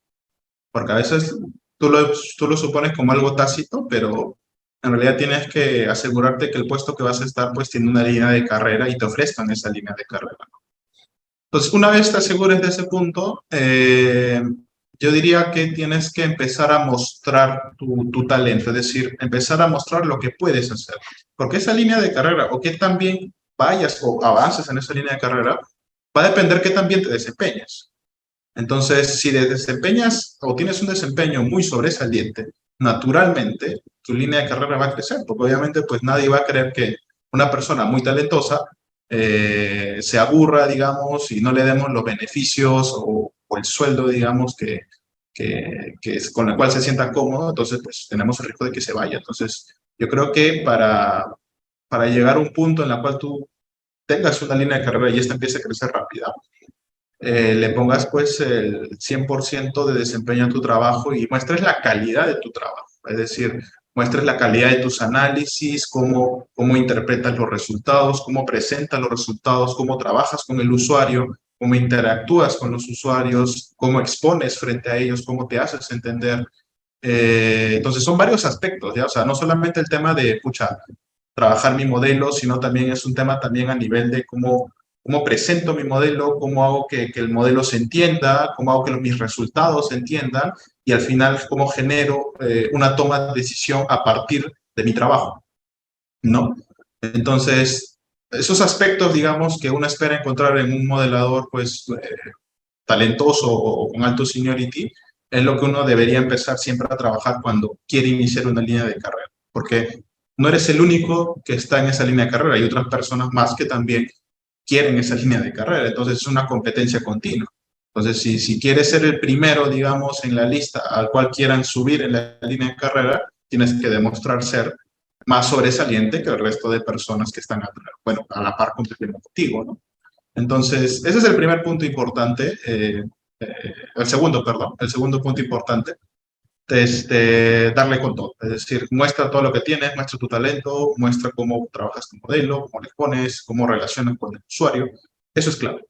porque a veces tú lo supones como algo tácito, pero en realidad tienes que asegurarte que el puesto que vas a estar pues tiene una línea de carrera y te ofrezcan esa línea de carrera. Entonces, una vez te asegures de ese punto, yo diría que tienes que empezar a mostrar tu talento, es decir, empezar a mostrar lo que puedes hacer. Porque esa línea de carrera, o que también vayas o avances en esa línea de carrera, va a depender que también te desempeñes. Entonces, si te desempeñas o tienes un desempeño muy sobresaliente, naturalmente tu línea de carrera va a crecer, porque obviamente pues nadie va a querer que una persona muy talentosa se aburra, digamos, y no le demos los beneficios o el sueldo, digamos, que es con el cual se sienta cómodo, entonces pues tenemos el riesgo de que se vaya. Entonces, yo creo que para llegar a un punto en el cual tú tengas una línea de carrera y esta empiece a crecer rápida, le pongas pues el 100% de desempeño a tu trabajo y muestres la calidad de tu trabajo. Es decir, muestres la calidad de tus análisis, cómo interpretas los resultados, cómo presentas los resultados, cómo trabajas con el usuario, cómo interactúas con los usuarios, cómo expones frente a ellos, cómo te haces entender. Entonces son varios aspectos, ¿ya? O sea, no solamente el tema de, pucha, trabajar mi modelo, sino también es un tema también a nivel de cómo presento mi modelo, cómo hago que el modelo se entienda, cómo hago que mis resultados se entiendan y al final cómo genero una toma de decisión a partir de mi trabajo, ¿no? Entonces, esos aspectos, digamos, que uno espera encontrar en un modelador, pues, talentoso o con alto seniority, es lo que uno debería empezar siempre a trabajar cuando quiere iniciar una línea de carrera, porque no eres el único que está en esa línea de carrera, hay otras personas más que también quieren esa línea de carrera, entonces es una competencia continua. Entonces, si quieres ser el primero, digamos, en la lista al cual quieran subir en la línea de carrera, tienes que demostrar ser más sobresaliente que el resto de personas que están, bueno, a la par contigo, ¿no? Entonces, ese es el primer punto importante. El segundo, perdón, el segundo punto importante es darle con todo. Es decir, muestra todo lo que tienes, muestra tu talento, muestra cómo trabajas tu modelo, cómo le pones, cómo relacionas con el usuario. Eso es clave.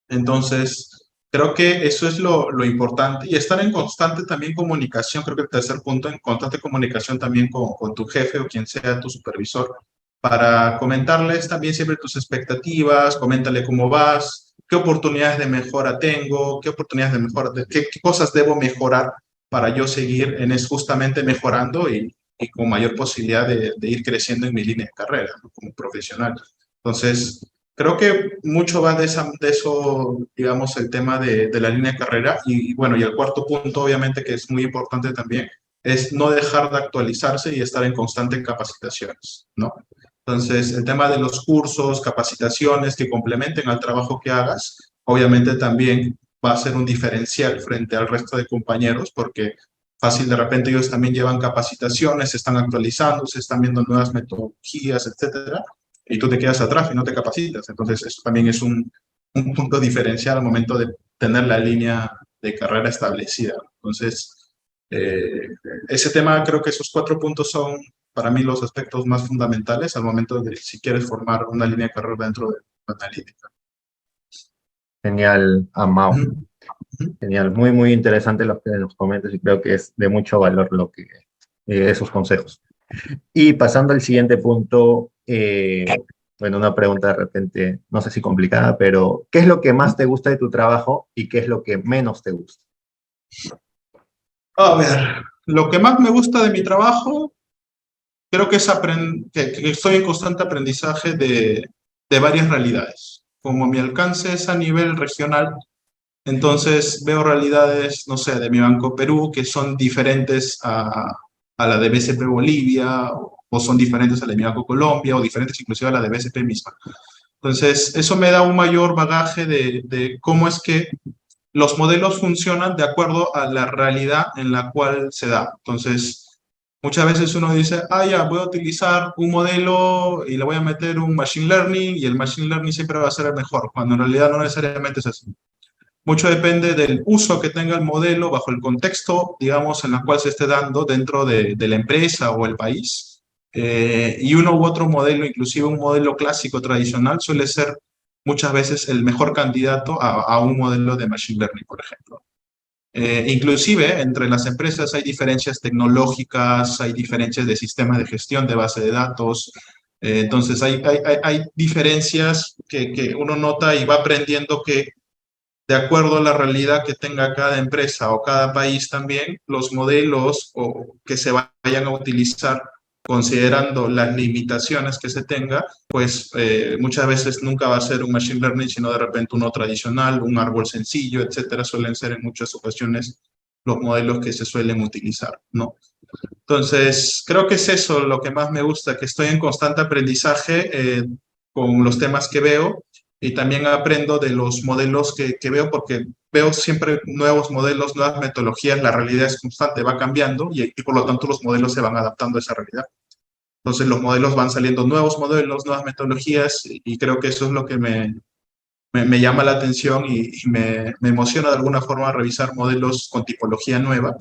Entonces, creo que eso es lo importante y estar en constante también comunicación, creo que el tercer punto, en constante comunicación también con tu jefe o quien sea tu supervisor, para comentarles también siempre tus expectativas, coméntale cómo vas, qué oportunidades de mejora tengo, qué oportunidades de mejora, qué cosas debo mejorar para yo seguir justamente mejorando y con mayor posibilidad de ir creciendo en mi línea de carrera, ¿no? Como profesional. Entonces, creo que mucho va de eso, digamos, el tema de la línea de carrera. Y bueno, y el cuarto punto, obviamente, que es muy importante también, es no dejar de actualizarse y estar en constante capacitaciones, ¿no? Entonces, el tema de los cursos, capacitaciones que complementen al trabajo que hagas, obviamente también va a ser un diferencial frente al resto de compañeros, porque fácil de repente ellos también llevan capacitaciones, se están actualizando, se están viendo nuevas metodologías, etcétera, y tú te quedas atrás y no te capacitas. Entonces, eso también es un punto diferencial al momento de tener la línea de carrera establecida. Entonces, eh, ese tema, creo que esos cuatro puntos son para mí los aspectos más fundamentales al momento de si quieres formar una línea de carrera dentro de la analítica. Genial, Amao. Ujú, ujú. Genial, muy, muy interesante lo que nos comentas y creo que es de mucho valor esos consejos. Y pasando al siguiente punto, bueno, una pregunta de repente, no sé si complicada, pero ¿qué es lo que más te gusta de tu trabajo y qué es lo que menos te gusta? A ver, lo que más me gusta de mi trabajo, creo que es que estoy en constante aprendizaje de varias realidades. Como mi alcance es a nivel regional, entonces veo realidades, no sé, de mi Banco Perú que son diferentes a la de BCP Bolivia o son diferentes a la de mi Banco Colombia o diferentes inclusive a la de BCP misma. Entonces, eso me da un mayor bagaje de cómo es que los modelos funcionan de acuerdo a la realidad en la cual se da. Entonces, muchas veces uno dice, ah, ya, voy a utilizar un modelo y le voy a meter un machine learning y el machine learning siempre va a ser el mejor, cuando en realidad no necesariamente es así. Mucho depende del uso que tenga el modelo bajo el contexto, digamos, en el cual se esté dando dentro de la empresa o el país. y uno u otro modelo, inclusive un modelo clásico tradicional, suele ser muchas veces el mejor candidato a un modelo de Machine Learning, por ejemplo. Inclusive entre las empresas hay diferencias tecnológicas, hay diferencias de sistemas de gestión de base de datos, entonces hay diferencias que uno nota y va aprendiendo que de acuerdo a la realidad que tenga cada empresa o cada país también, los modelos que se vayan a utilizar considerando las limitaciones que se tenga, pues muchas veces nunca va a ser un machine learning, sino de repente uno tradicional, un árbol sencillo, etcétera, suelen ser en muchas ocasiones los modelos que se suelen utilizar, ¿no? Entonces, creo que es eso lo que más me gusta, que estoy en constante aprendizaje con los temas que veo y también aprendo de los modelos que veo porque veo siempre nuevos modelos, nuevas metodologías, la realidad es constante, va cambiando y por lo tanto los modelos se van adaptando a esa realidad. Entonces los modelos van saliendo nuevos modelos, nuevas metodologías y creo que eso es lo que me llama la atención y me emociona de alguna forma revisar modelos con tipología nueva.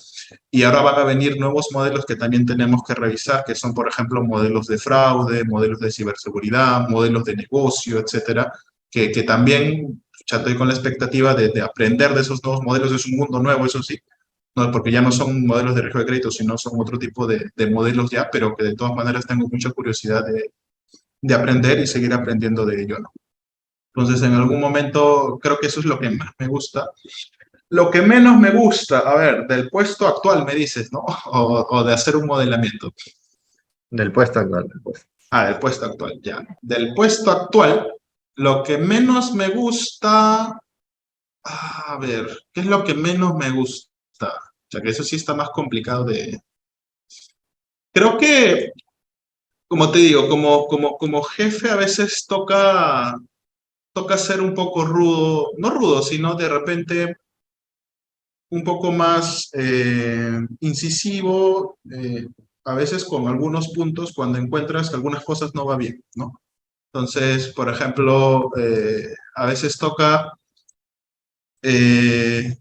Y ahora van a venir nuevos modelos que también tenemos que revisar, que son, por ejemplo, modelos de fraude, modelos de ciberseguridad, modelos de negocio, etcétera, que también ya estoy con la expectativa de aprender de esos nuevos modelos. Es un mundo nuevo, eso sí, no, porque ya no son modelos de riesgo de crédito, sino son otro tipo de modelos ya, pero que de todas maneras tengo mucha curiosidad de aprender y seguir aprendiendo de ello, ¿no? Entonces, en algún momento creo que eso es lo que más me gusta. Lo que menos me gusta, a ver, del puesto actual me dices, ¿no? O de hacer un modelamiento. Del puesto actual, del puesto. Ah, del puesto actual, ya. Del puesto actual, lo que menos me gusta, a ver, ¿qué es lo que menos me gusta? O sea, que eso sí está más complicado de... Creo que, como te digo, como jefe a veces toca ser un poco rudo, no rudo, sino de repente un poco más incisivo, a veces con algunos puntos cuando encuentras que algunas cosas no va bien, ¿no? Entonces, por ejemplo, a veces toca eh,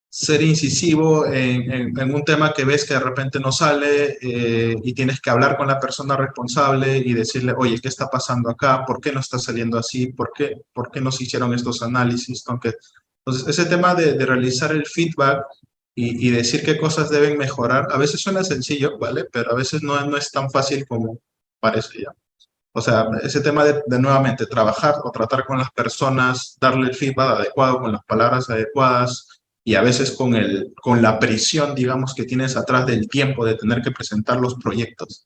ser incisivo en un tema que ves que de repente no sale y tienes que hablar con la persona responsable y decirle, oye, ¿qué está pasando acá? ¿Por qué no está saliendo así? Por qué no se hicieron estos análisis? Aunque, entonces, ese tema de realizar el feedback y decir qué cosas deben mejorar, a veces suena sencillo, ¿vale? Pero a veces no es tan fácil como parece ya. O sea, ese tema de nuevamente trabajar o tratar con las personas, darle el feedback adecuado, con las palabras adecuadas y a veces con la presión, digamos, que tienes atrás del tiempo de tener que presentar los proyectos.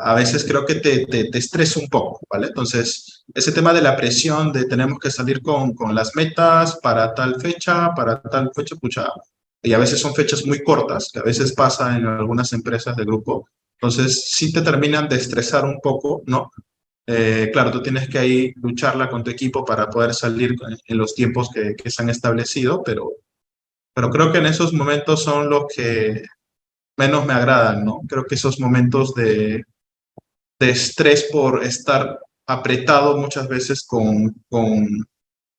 A veces creo que te estresa un poco, ¿vale? Entonces, ese tema de la presión, de tenemos que salir con las metas para tal fecha, pucha, y a veces son fechas muy cortas, que a veces pasa en algunas empresas de grupo, entonces sí te terminan de estresar un poco, ¿no? Claro, tú tienes que ahí lucharla con tu equipo para poder salir en los tiempos que se han establecido, pero creo que en esos momentos son los que menos me agradan, ¿no? Creo que esos momentos de estrés por estar apretado muchas veces con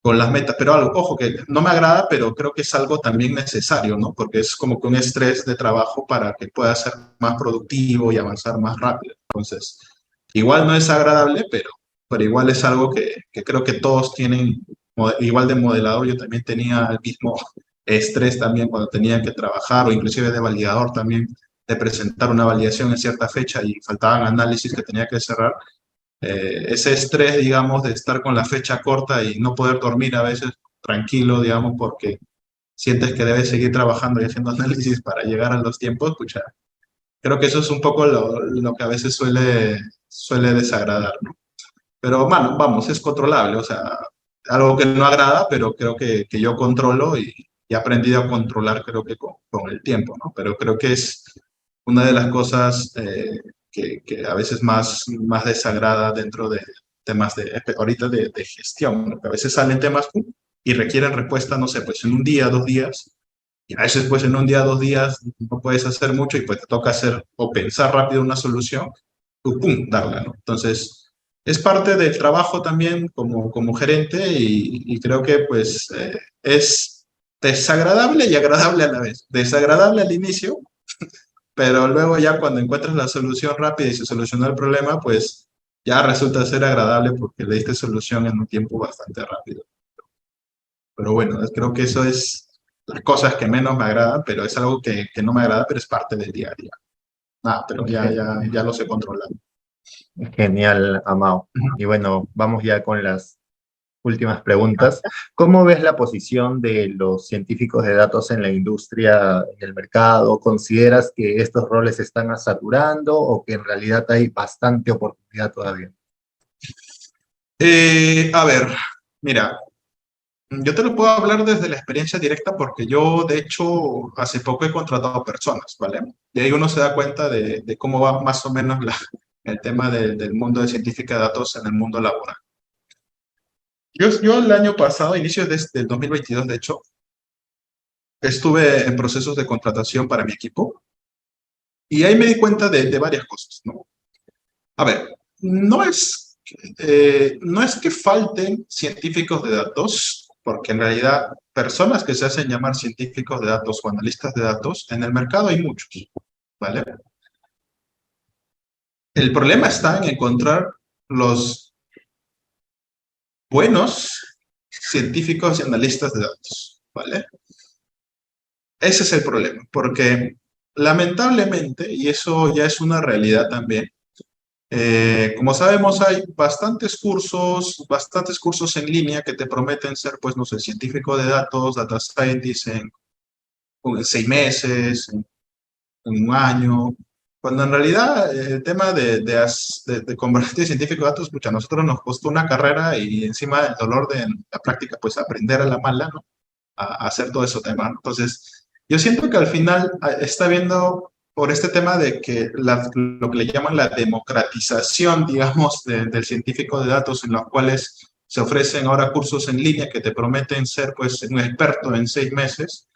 las metas. Pero algo, ojo, que no me agrada, pero creo que es algo también necesario, ¿no? Porque es como que un estrés de trabajo para que pueda ser más productivo y avanzar más rápido. Entonces, igual no es agradable, pero igual es algo que creo que todos tienen, igual de modelador, yo también tenía el mismo estrés también cuando tenía que trabajar o inclusive de validador también, de presentar una validación en cierta fecha y faltaban análisis que tenía que cerrar. Ese estrés, digamos, de estar con la fecha corta y no poder dormir a veces tranquilo, digamos, porque sientes que debes seguir trabajando y haciendo análisis para llegar a los tiempos, pucha, creo que eso es un poco lo que a veces suele desagradar, ¿no? Pero bueno, vamos, es controlable, o sea, algo que no agrada, pero creo que yo controlo y he aprendido a controlar, creo que con el tiempo, ¿no? Pero creo que es una de las cosas que a veces más desagrada dentro de temas ahorita de gestión, ¿no? Que a veces salen temas y requieren respuesta, no sé, pues en un día, 2 días, y a veces pues en un día, 2 días no puedes hacer mucho y pues te toca hacer o pensar rápido una solución, tú, pum, darla, ¿no? Entonces, es parte del trabajo también como gerente y creo que pues es desagradable y agradable a la vez. Desagradable al inicio, pero luego ya cuando encuentras la solución rápida y se solucionó el problema, pues ya resulta ser agradable porque le diste solución en un tiempo bastante rápido. Pero bueno, creo que eso es las cosas que menos me agradan, pero es algo que no me agrada, pero es parte del día a día. Ah, pero ya lo sé controlar. Genial, Amado. Ujú. Y bueno, vamos ya con las últimas preguntas. ¿Cómo ves la posición de los científicos de datos en la industria, en el mercado? ¿Consideras que estos roles se están saturando o que en realidad hay bastante oportunidad todavía? A ver, mira, yo te lo puedo hablar desde la experiencia directa porque yo, de hecho, hace poco he contratado personas, ¿vale? Y ahí uno se da cuenta de cómo va más o menos el tema del mundo de científica de datos en el mundo laboral. Yo el año pasado, inicios del 2022, de hecho, estuve en procesos de contratación para mi equipo y ahí me di cuenta de varias cosas, ¿no? A ver, no es que falten científicos de datos, porque en realidad personas que se hacen llamar científicos de datos o analistas de datos, en el mercado hay muchos, ¿vale? El problema está en encontrar los buenos científicos y analistas de datos, ¿vale? Ese es el problema, porque lamentablemente, y eso ya es una realidad también, como sabemos, hay bastantes cursos en línea que te prometen ser, pues, no sé, científico de datos, data scientist en 6 meses, en un año, cuando en realidad el tema de convertirte en científico de datos, pucha, a nosotros nos costó una carrera y encima el dolor de la práctica, pues aprender a la mala, ¿no? A hacer todo ese tema, ¿no? Entonces, yo siento que al final está viendo por este tema de que lo que le llaman la democratización, digamos, del científico de datos, en los cuales se ofrecen ahora cursos en línea que te prometen ser, pues, un experto en 6 meses.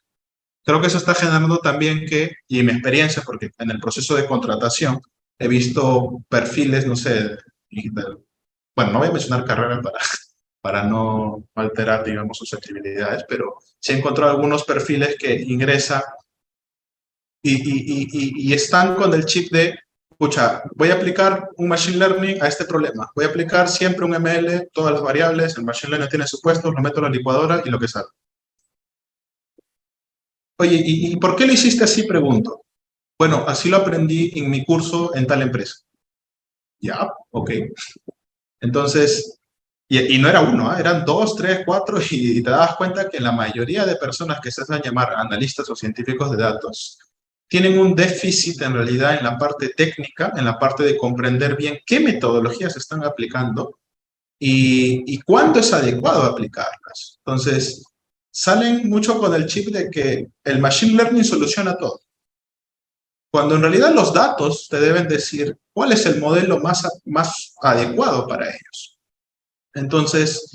Creo que eso está generando también que, y en mi experiencia, porque en el proceso de contratación he visto perfiles, no sé, bueno, no voy a mencionar carreras para no alterar, digamos, sus actividades, pero sí he encontrado algunos perfiles que ingresan y están con el chip de, escucha, voy a aplicar un Machine Learning a este problema, voy a aplicar siempre un ML, todas las variables, el Machine Learning tiene supuestos, lo meto en la licuadora y lo que sale. Oye, ¿y por qué lo hiciste así? Pregunto. Bueno, así lo aprendí en mi curso en tal empresa. Ya, ok. Entonces, y no era uno, ¿eh? Eran dos, tres, cuatro, y te das cuenta que la mayoría de personas que se hacen llamar analistas o científicos de datos tienen un déficit en realidad en la parte técnica, en la parte de comprender bien qué metodologías se están aplicando y cuándo es adecuado aplicarlas. Entonces, salen mucho con el chip de que el Machine Learning soluciona todo, cuando en realidad los datos te deben decir cuál es el modelo más adecuado para ellos. Entonces,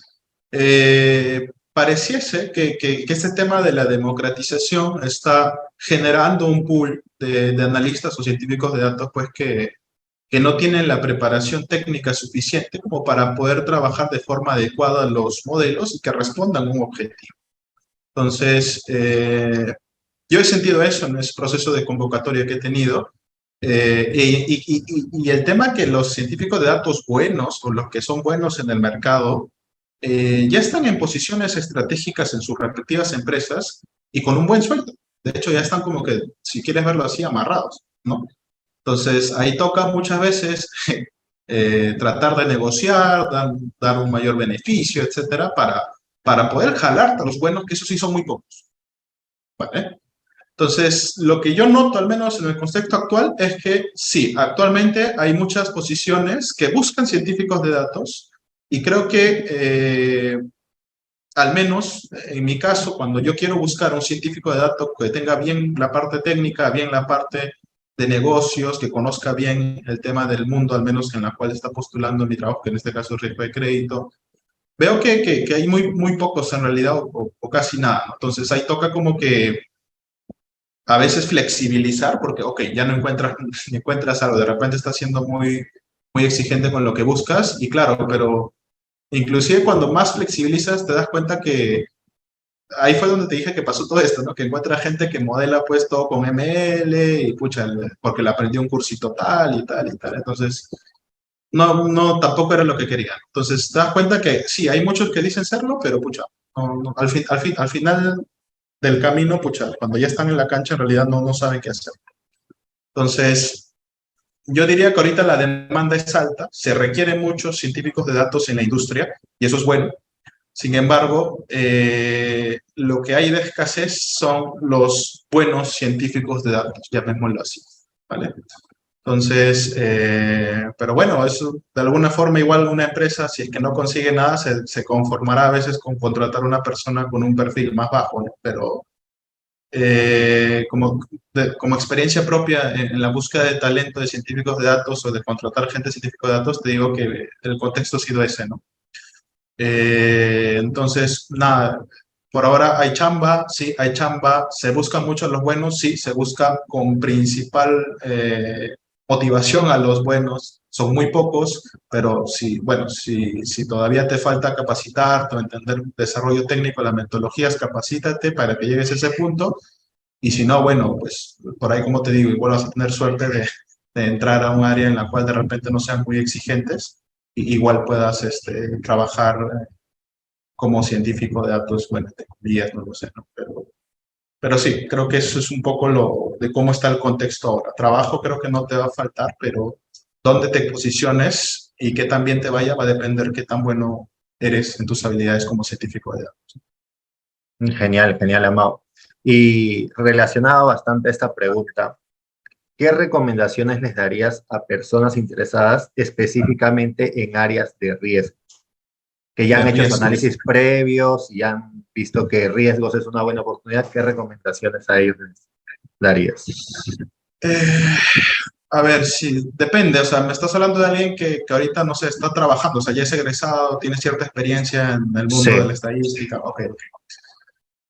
pareciese que este tema de la democratización está generando un pool de analistas o científicos de datos pues que no tienen la preparación técnica suficiente como para poder trabajar de forma adecuada los modelos y que respondan a un objetivo. Entonces, yo he sentido eso en ese proceso de convocatoria que he tenido. Y el tema que los científicos de datos buenos o los que son buenos en el mercado ya están en posiciones estratégicas en sus respectivas empresas y con un buen sueldo. De hecho, ya están como que, si quieres verlo así, amarrados, ¿no? Entonces, ahí toca muchas veces tratar de negociar, dar un mayor beneficio, etcétera, para poder jalar a los buenos, que eso sí son muy pocos, ¿vale? Entonces, lo que yo noto, al menos en el contexto actual, es que sí, actualmente hay muchas posiciones que buscan científicos de datos y creo que, al menos en mi caso, cuando yo quiero buscar un científico de datos que tenga bien la parte técnica, bien la parte de negocios, que conozca bien el tema del mundo, al menos en la cual está postulando mi trabajo, que en este caso es riesgo de crédito, veo que hay muy pocos en realidad o casi nada, ¿no? Entonces ahí toca como que a veces flexibilizar, porque, ok, ya no encuentras algo, de repente estás siendo muy exigente con lo que buscas, y claro, pero inclusive cuando más flexibilizas te das cuenta que ahí fue donde te dije que pasó todo esto, ¿no? Que encuentra gente que modela pues todo con ML y pucha, porque le aprendió un cursito tal y tal y tal. Entonces, no, no, tampoco era lo que quería. Entonces, te das cuenta que sí, hay muchos que dicen serlo, pero pucha, al final del camino, pucha, cuando ya están en la cancha, en realidad no saben qué hacer. Entonces, yo diría que ahorita la demanda es alta, se requieren muchos científicos de datos en la industria, y eso es bueno. Sin embargo, lo que hay de escasez son los buenos científicos de datos, llamémoslo así, ¿vale? Entonces, pero bueno, eso de alguna forma igual una empresa, si es que no consigue nada, se conformará a veces con contratar a una persona con un perfil más bajo, ¿no? Pero como experiencia propia en la búsqueda de talento de científicos de datos o de contratar gente científico de datos, te digo que el contexto ha sido ese, ¿no? Entonces, nada, por ahora hay chamba, sí, hay chamba, se buscan mucho a los buenos, sí, se busca con principal motivación a los buenos, son muy pocos, pero sí, bueno, si todavía te falta capacitarte o entender desarrollo técnico, las metodologías, capacítate para que llegues a ese punto, y si no, bueno, pues por ahí, como te digo, igual vas a tener suerte de entrar a un área en la cual de repente no sean muy exigentes, y igual puedas trabajar como científico de datos, bueno, te comillas, no lo sé, ¿no? Pero sí, creo que eso es un poco lo de cómo está el contexto ahora. Trabajo creo que no te va a faltar, pero dónde te posiciones y qué tan bien te vaya va a depender qué tan bueno eres en tus habilidades como científico de datos. Genial, genial, Amado. Y relacionado bastante a esta pregunta, ¿qué recomendaciones les darías a personas interesadas específicamente en áreas de riesgo, que ya De han hecho su riesgos. análisis previos y han visto que riesgos es una buena oportunidad? ¿Qué recomendaciones a ellos les darías? Eh, a ver, sí, depende, o sea, me estás hablando de alguien que ahorita, no sé, está trabajando, o sea, ya es egresado, tiene cierta experiencia en el mundo de la Sí. estadística, ok.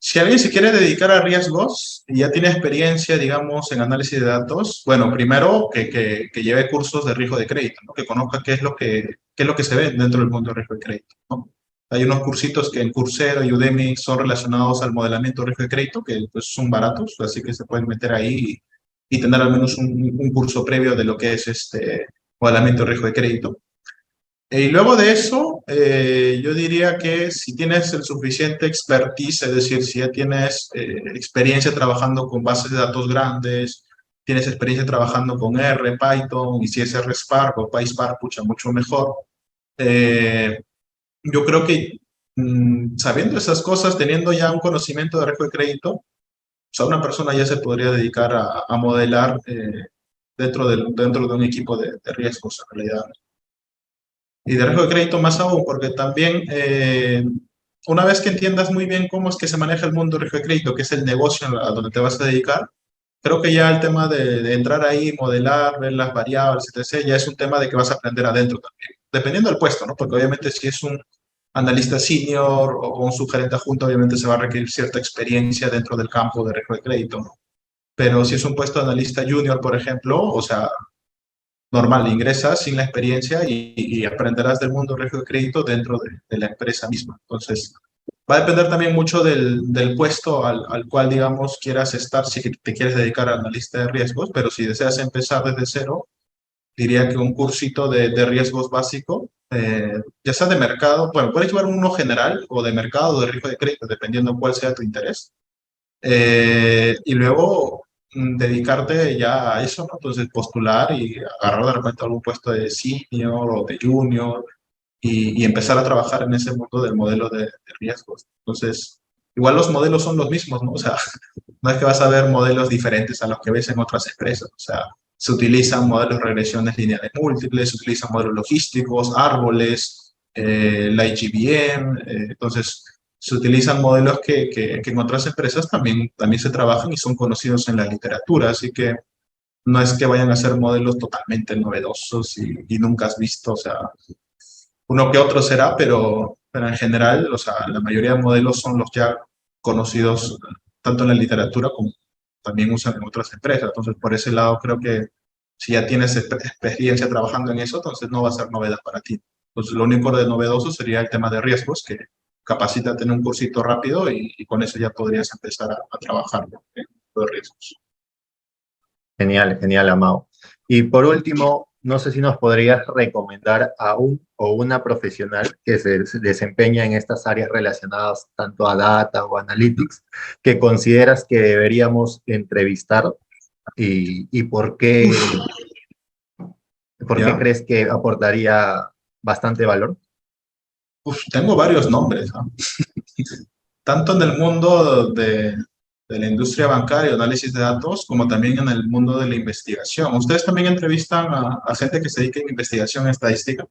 Si alguien se quiere dedicar a riesgos y ya tiene experiencia, digamos, en análisis de datos, bueno, primero que lleve cursos de riesgo de crédito, ¿no? Que conozca qué es lo que se ve dentro del mundo de riesgo de crédito, ¿no? Hay unos cursitos que en Coursera y Udemy son relacionados al modelamiento de riesgo de crédito, que pues son baratos, así que se pueden meter ahí y tener al menos un curso previo de lo que es este modelamiento de riesgo de crédito. Y luego de eso, yo diría que si tienes el suficiente expertise, es decir, si ya tienes experiencia trabajando con bases de datos grandes, tienes experiencia trabajando con R, Python, y si es R Spark o PySpark, pucha, mucho mejor. Eh, yo creo que sabiendo esas cosas, teniendo ya un conocimiento de riesgo de crédito, o sea, una persona ya se podría dedicar a modelar dentro de un equipo de riesgos en realidad. Y de riesgo de crédito más aún, porque también una vez que entiendas muy bien cómo es que se maneja el mundo del riesgo de crédito, que es el negocio a donde te vas a dedicar, creo que ya el tema de entrar ahí, modelar, ver las variables, etc., ya es un tema de que vas a aprender adentro también, dependiendo del puesto, ¿no? Porque obviamente si es un analista senior o un subgerente adjunto, obviamente se va a requerir cierta experiencia dentro del campo de riesgo de crédito, ¿no? Pero si es un puesto de analista junior, por ejemplo, o sea, normal, ingresas sin la experiencia y aprenderás del mundo riesgo de crédito dentro de la empresa misma. Entonces, va a depender también mucho del puesto al cual, digamos, quieras estar, si te quieres dedicar a analista de riesgos, pero si deseas empezar desde cero, diría que un cursito de riesgos básico, ya sea de mercado, bueno, puedes llevar uno general o de mercado de riesgo de crédito, dependiendo cuál sea tu interés, y luego dedicarte ya a eso, ¿no? Entonces postular y agarrar de repente algún puesto de senior o de junior y empezar a trabajar en ese mundo del modelo de riesgos. Entonces, igual los modelos son los mismos, ¿no? O sea, no es que vas a ver modelos diferentes a los que ves en otras empresas. O sea, se utilizan modelos de regresiones lineales múltiples, se utilizan modelos logísticos, árboles, la IGBM, entonces se utilizan modelos que en otras empresas también se trabajan y son conocidos en la literatura, así que no es que vayan a ser modelos totalmente novedosos y nunca has visto, o sea, uno que otro será, pero en general, o sea, la mayoría de modelos son los ya conocidos tanto en la literatura como también usan en otras empresas. Entonces, por ese lado, creo que si ya tienes experiencia trabajando en eso, entonces no va a ser novedad para ti. Entonces, lo único de novedoso sería el tema de riesgos, capacítate en un cursito rápido y con eso ya podrías empezar a trabajar, ¿no? En los riesgos. Genial, genial, Amado. Y por último, no sé si nos podrías recomendar a un o una profesional que se desempeña en estas áreas relacionadas tanto a data o analytics que consideras que deberíamos entrevistar y por qué ¿Ya? crees que aportaría bastante valor. Tengo varios nombres, ¿no? Tanto en el mundo de la industria bancaria, análisis de datos, como también en el mundo de la investigación. ¿Ustedes también entrevistan a gente que se dedica a investigación estadística?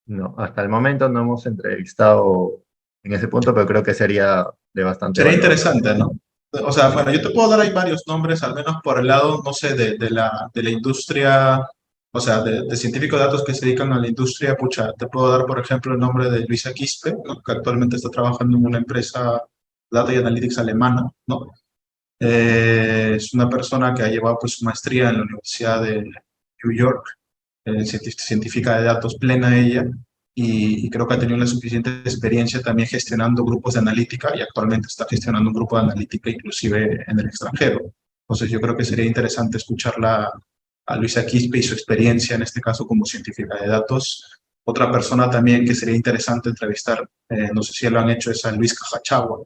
No, hasta el momento no hemos entrevistado en ese punto, pero creo que sería de bastante Sería valor. interesante, ¿no? O sea, bueno, yo te puedo dar ahí varios nombres, al menos por el lado, no sé, de la industria, o sea, de científicos de datos que se dedican a la industria. Pucha, te puedo dar, por ejemplo, el nombre de Luisa Quispe, ¿no? Que actualmente está trabajando en una empresa Data y Analytics alemana, ¿no? Es una persona que ha llevado pues su maestría en la Universidad de New York, científica de datos plena ella, y creo que ha tenido la suficiente experiencia también gestionando grupos de analítica y actualmente está gestionando un grupo de analítica inclusive en el extranjero. Entonces yo creo que sería interesante escucharla a Luisa Quispe y su experiencia en este caso como científica de datos. Otra persona también que sería interesante entrevistar, no sé si lo han hecho, es a Luis Cajachagua.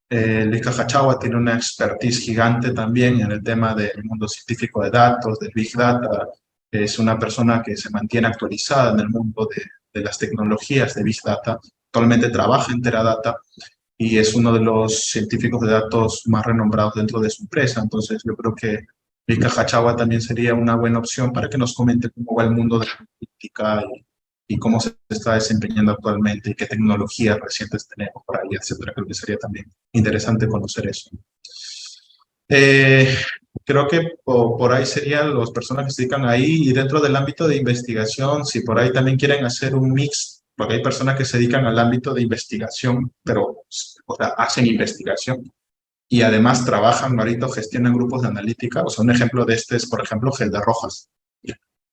Luis Cajachagua tiene una expertise gigante también en el tema del mundo científico de datos, del Big Data. Es una persona que se mantiene actualizada en el mundo de las tecnologías de Big Data. Actualmente trabaja en Teradata y es uno de los científicos de datos más renombrados dentro de su empresa. Entonces, yo creo que Luis Cajachagua también sería una buena opción para que nos comente cómo va el mundo de la política y cómo se está desempeñando actualmente y qué tecnologías recientes tenemos por ahí, etcétera. Creo que sería también interesante conocer eso. Eh, Creo que por ahí serían las personas que se dedican ahí y dentro del ámbito de investigación, si por ahí también quieren hacer un mix, porque hay personas que se dedican al ámbito de investigación, pero o sea, hacen investigación y además trabajan ahorita o gestionan grupos de analítica. O sea, un ejemplo de este es, por ejemplo, Gelder Rojas.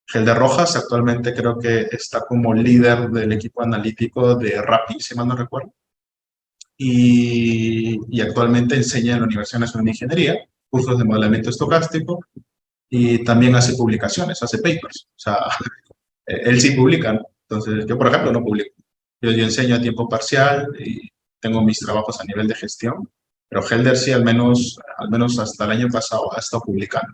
Gelder Rojas actualmente creo que está como líder del equipo analítico de Rappi, si mal no recuerdo, y actualmente enseña en la Universidad Nacional de Ingeniería, cursos de modelamiento estocástico, y también hace publicaciones, hace papers. O sea, él sí publica, ¿no? Entonces, yo, por ejemplo, no publico. Yo enseño a tiempo parcial y tengo mis trabajos a nivel de gestión, pero Helder sí, al menos hasta el año pasado, ha estado publicando.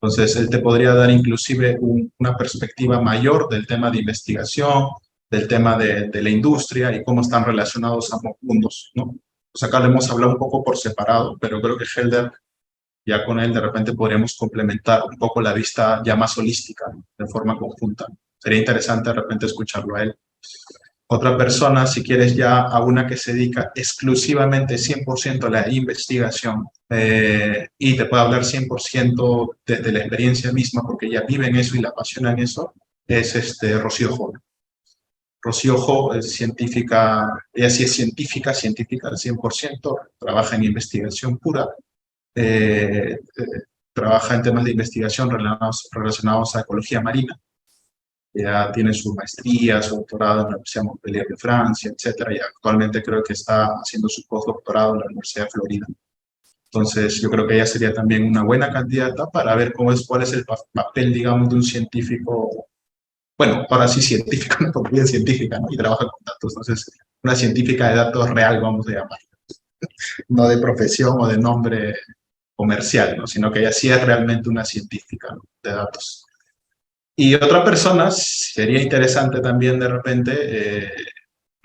Entonces, él te podría dar inclusive una perspectiva mayor del tema de investigación, del tema de la industria y cómo están relacionados ambos mundos, ¿no? Pues acá lo hemos hablado un poco por separado, pero creo que Helder, ya con él de repente podríamos complementar un poco la vista ya más holística, ¿no? De forma conjunta. Sería interesante de repente escucharlo a él. Otra persona, si quieres ya a una que se dedica exclusivamente 100% a la investigación y te puede hablar 100% de la experiencia misma porque ella vive en eso y la apasiona en eso, es Rocío Jo. Rocío Jo es científica, ella sí es científica al 100%, trabaja en investigación pura, trabaja en temas de investigación relacionados a ecología marina. Ya tiene su maestría, su doctorado en la Universidad Montpellier de Francia, etcétera, y actualmente creo que está haciendo su postdoctorado en la Universidad de Florida. Entonces, yo creo que ella sería también una buena candidata para ver cuál es el papel, digamos, de un científico, bueno, ahora sí científico, no porque ella es científica, ¿no? Y trabaja con datos, entonces, una científica de datos real, vamos a llamar, no de profesión o de nombre comercial, ¿no? Sino que ella sí es realmente una científica, ¿no? De datos. Y otra persona, sería interesante también de repente,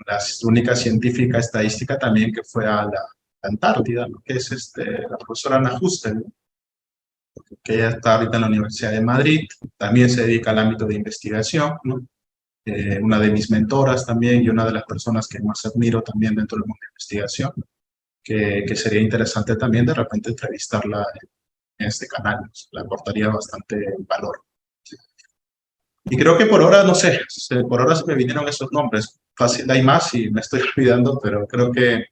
la única científica estadística también que fue a la Antártida, ¿no? Que es la profesora Ana Hustel, ¿no? Que ella está ahorita en la Universidad de Madrid, también se dedica al ámbito de investigación, ¿no? Una de mis mentoras también y una de las personas que más admiro también dentro del mundo de investigación, que sería interesante también de repente entrevistarla en este canal, ¿no? Le aportaría bastante valor. Y creo que por ahora, no sé, por ahora se me vinieron esos nombres. Fácil, hay más y me estoy olvidando, pero creo que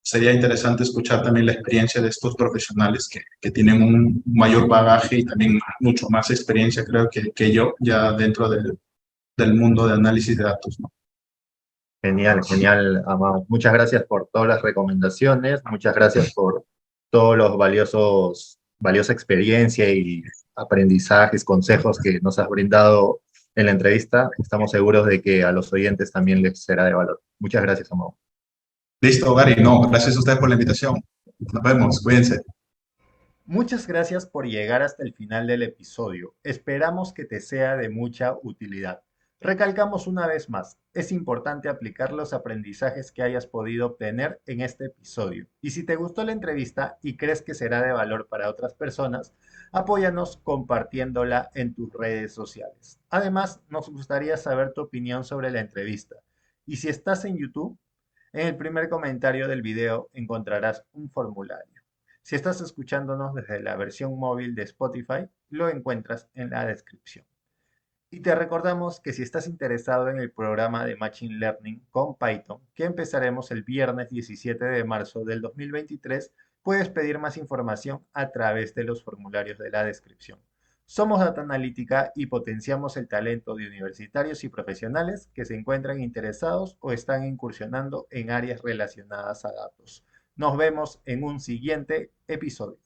sería interesante escuchar también la experiencia de estos profesionales que tienen un mayor bagaje y también mucho más experiencia, creo que yo, ya dentro del mundo de análisis de datos, ¿no? Genial, genial, Amado. Muchas gracias por todas las recomendaciones, muchas gracias por todos los valiosa experiencia y aprendizajes, consejos que nos has brindado en la entrevista. Estamos seguros de que a los oyentes también les será de valor. Muchas gracias, Amado. Listo, Gary. No, gracias a ustedes por la invitación. Nos vemos. Cuídense. Muchas gracias por llegar hasta el final del episodio. Esperamos que te sea de mucha utilidad. Recalcamos una vez más, es importante aplicar los aprendizajes que hayas podido obtener en este episodio. Y si te gustó la entrevista y crees que será de valor para otras personas, apóyanos compartiéndola en tus redes sociales. Además, nos gustaría saber tu opinión sobre la entrevista. Y si estás en YouTube, en el primer comentario del video encontrarás un formulario. Si estás escuchándonos desde la versión móvil de Spotify, lo encuentras en la descripción. Y te recordamos que si estás interesado en el programa de Machine Learning con Python, que empezaremos el viernes 17 de marzo del 2023, puedes pedir más información a través de los formularios de la descripción. Somos Data Analítica y potenciamos el talento de universitarios y profesionales que se encuentran interesados o están incursionando en áreas relacionadas a datos. Nos vemos en un siguiente episodio.